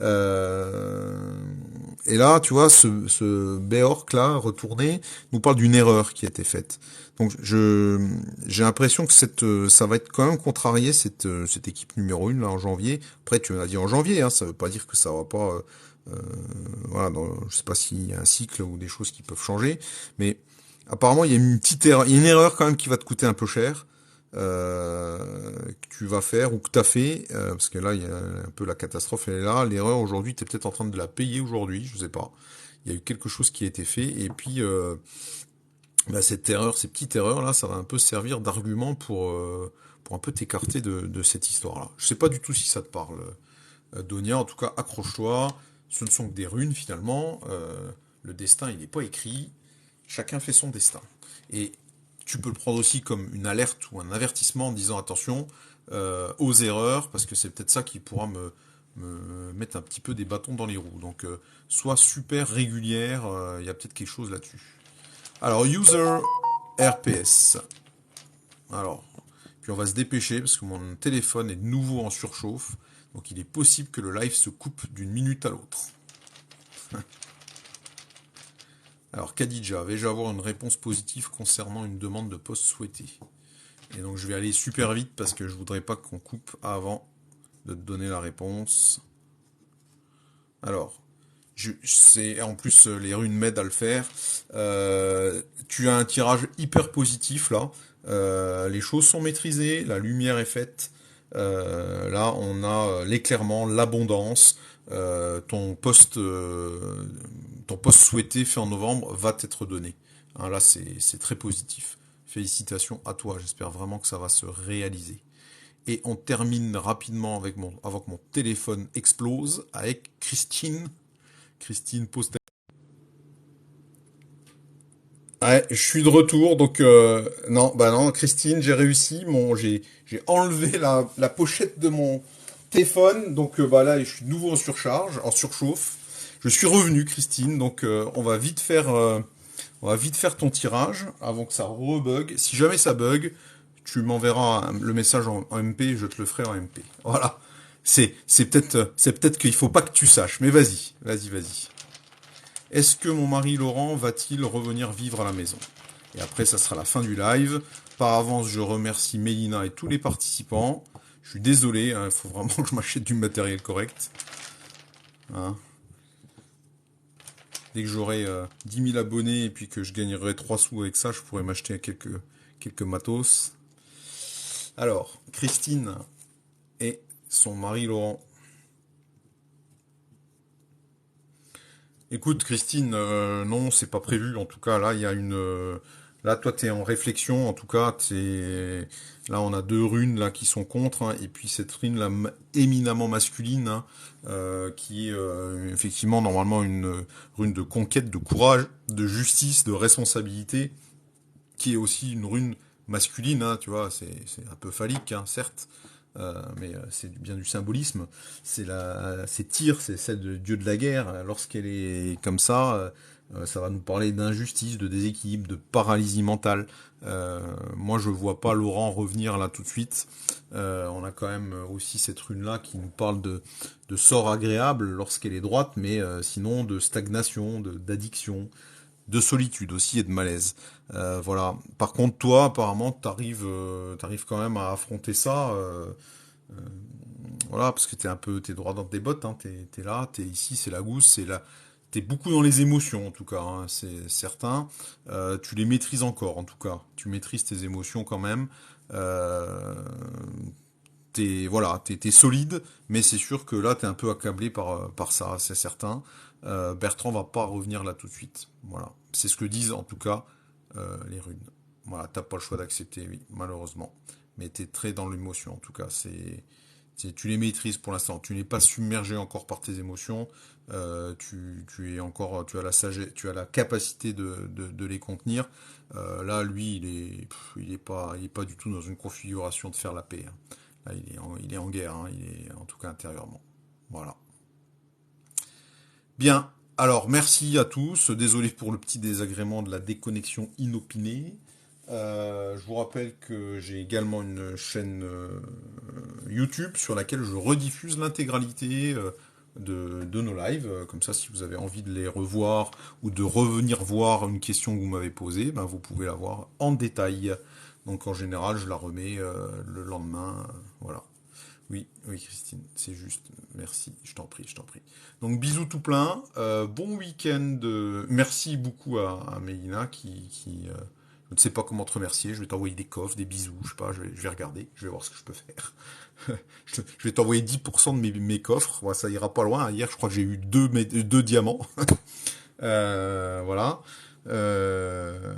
Euh, et là, tu vois, ce Beork là retourné nous parle d'une erreur qui a été faite. Donc j'ai l'impression que ça va être quand même contrarié cette équipe numéro 1 là en janvier. Après tu m'as dit en janvier, hein, ça veut pas dire que ça va pas. Voilà, je sais pas s'il y a un cycle ou des choses qui peuvent changer, mais apparemment il y a une petite erreur, il y a une erreur quand même qui va te coûter un peu cher. Que tu vas faire ou que tu as fait, parce que là, il y a un peu la catastrophe, elle est là. L'erreur aujourd'hui, tu es peut-être en train de la payer aujourd'hui, je sais pas. Il y a eu quelque chose qui a été fait, et puis bah, cette erreur, ces petites erreurs là, ça va un peu servir d'argument pour un peu t'écarter de cette histoire-là. Je sais pas du tout si ça te parle, Donia. En tout cas, accroche-toi. Ce ne sont que des runes finalement. Le destin, il n'est pas écrit. Chacun fait son destin. Et tu peux le prendre aussi comme une alerte ou un avertissement en disant attention aux erreurs, parce que c'est peut-être ça qui pourra me mettre un petit peu des bâtons dans les roues. Donc, sois super régulière. Il y a peut-être quelque chose là-dessus. Alors, user RPS. Alors, puis on va se dépêcher parce que mon téléphone est de nouveau en surchauffe. Donc il est possible que le live se coupe d'une minute à l'autre. Alors Khadija, vais-je avoir une réponse positive concernant une demande de poste souhaitée? Et donc je vais aller super vite parce que je voudrais pas qu'on coupe avant de te donner la réponse. Alors, c'est en plus les runes m'aident à le faire. Tu as un tirage hyper positif là. Les choses sont maîtrisées, la lumière est faite. Là, on a l'éclairement, l'abondance. Ton poste souhaité fait en novembre va t'être donné. Hein, là, c'est très positif. Félicitations à toi. J'espère vraiment que ça va se réaliser. Et on termine rapidement avant que mon téléphone explose avec Christine. Christine pose. Ouais, je suis de retour, donc non, bah non, Christine, j'ai réussi. J'ai enlevé la pochette de mon téléphone, donc bah là, je suis de nouveau en surcharge, en surchauffe. Je suis revenu, Christine, donc on va vite faire ton tirage avant que ça rebug. Si jamais ça bug, tu m'enverras le message en MP, je te le ferai en MP. Voilà. C'est peut-être qu'il faut pas que tu saches, mais vas-y. Est-ce que mon mari Laurent va-t-il revenir vivre à la maison? Et après, ça sera la fin du live. Par avance, je remercie Mélina et tous les participants. Je suis désolé, il faut vraiment que je m'achète du matériel correct. Hein. Dès que j'aurai 10 000 abonnés et puis que je gagnerai 3 sous avec ça, je pourrai m'acheter quelques matos. Alors, Christine et son mari Laurent. Écoute, Christine, non, c'est pas prévu. En tout cas, là, il y a là, toi, t'es en réflexion. En tout cas, là, on a deux runes là qui sont contre, hein, et puis cette rune là éminemment masculine, hein, qui est effectivement normalement une rune de conquête, de courage, de justice, de responsabilité, qui est aussi une rune masculine. Hein, tu vois, c'est un peu phallique, hein, certes. Mais c'est bien du symbolisme. C'est Tyr, c'est celle de dieu de la guerre. Lorsqu'elle est comme ça va nous parler d'injustice, de déséquilibre, de paralysie mentale. Moi, je vois pas Laurent revenir là tout de suite. On a quand même aussi cette rune-là qui nous parle de sort agréable lorsqu'elle est droite, mais sinon de stagnation, d'addiction, de solitude aussi et de malaise. Voilà. Par contre, toi, apparemment, t'arrives quand même à affronter ça. Voilà, parce que t'es droit dans tes bottes, hein, t'es là, t'es ici, c'est la gousse, t'es beaucoup dans les émotions en tout cas, hein, c'est certain. Tu les maîtrises encore en tout cas. Tu maîtrises tes émotions quand même. Euh, t'es solide, mais c'est sûr que là t'es un peu accablé par ça, c'est certain. Bertrand va pas revenir là tout de suite. Voilà, c'est ce que disent en tout cas les runes. Voilà, t'as pas le choix d'accepter, oui, malheureusement. Mais t'es très dans l'émotion en tout cas. Tu les maîtrises pour l'instant. Tu n'es pas submergé encore par tes émotions. Tu es encore, tu as la sagesse, tu as la capacité de les contenir. Là, lui, il est pas du tout dans une configuration de faire la paix, hein. Là, il est en guerre, hein, il est en tout cas intérieurement. Voilà. Bien. Alors, merci à tous. Désolé pour le petit désagrément de la déconnexion inopinée. Je vous rappelle que j'ai également une chaîne YouTube sur laquelle je rediffuse l'intégralité de nos lives. Comme ça, si vous avez envie de les revoir ou de revenir voir une question que vous m'avez posée, ben, vous pouvez la voir en détail. Donc en général, je la remets le lendemain. Voilà. Oui, oui, Christine, c'est juste. Merci, je t'en prie, je t'en prie. Donc bisous tout plein. Bon week-end. Merci beaucoup à Mélina je ne sais pas comment te remercier. Je vais t'envoyer des coffres, des bisous, je sais pas. Je vais regarder, je vais voir ce que je peux faire. Je vais t'envoyer 10% de mes coffres. Ouais, ça ira pas loin. Hier, je crois que j'ai eu deux diamants. Voilà. Euh,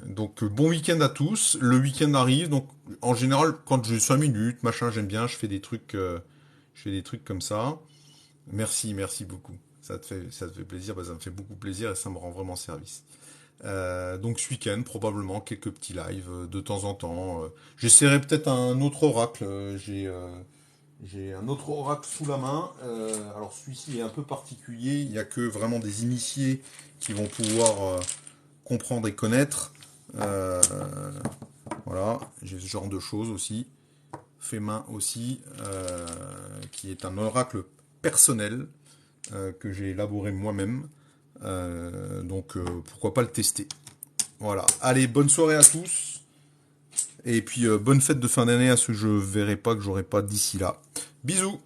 donc bon week-end à tous. Le week-end arrive, donc en général quand j'ai 5 minutes, machin, j'aime bien, je fais des trucs comme ça. Merci, merci beaucoup. Ça te fait plaisir, bah, ça me fait beaucoup plaisir et ça me rend vraiment service. Donc ce week-end, probablement quelques petits lives de temps en temps. J'essaierai peut-être un autre oracle. J'ai un autre oracle sous la main. Alors celui-ci est un peu particulier. Il n'y a que vraiment des initiés qui vont pouvoir comprendre et connaître. Euh, voilà, j'ai ce genre de choses aussi. Fait main aussi, qui est un oracle personnel que j'ai élaboré moi-même. Donc pourquoi pas le tester. Voilà. Allez, bonne soirée à tous. Et puis bonne fête de fin d'année à ceux que je verrai pas, que j'aurai pas d'ici là. Bisous.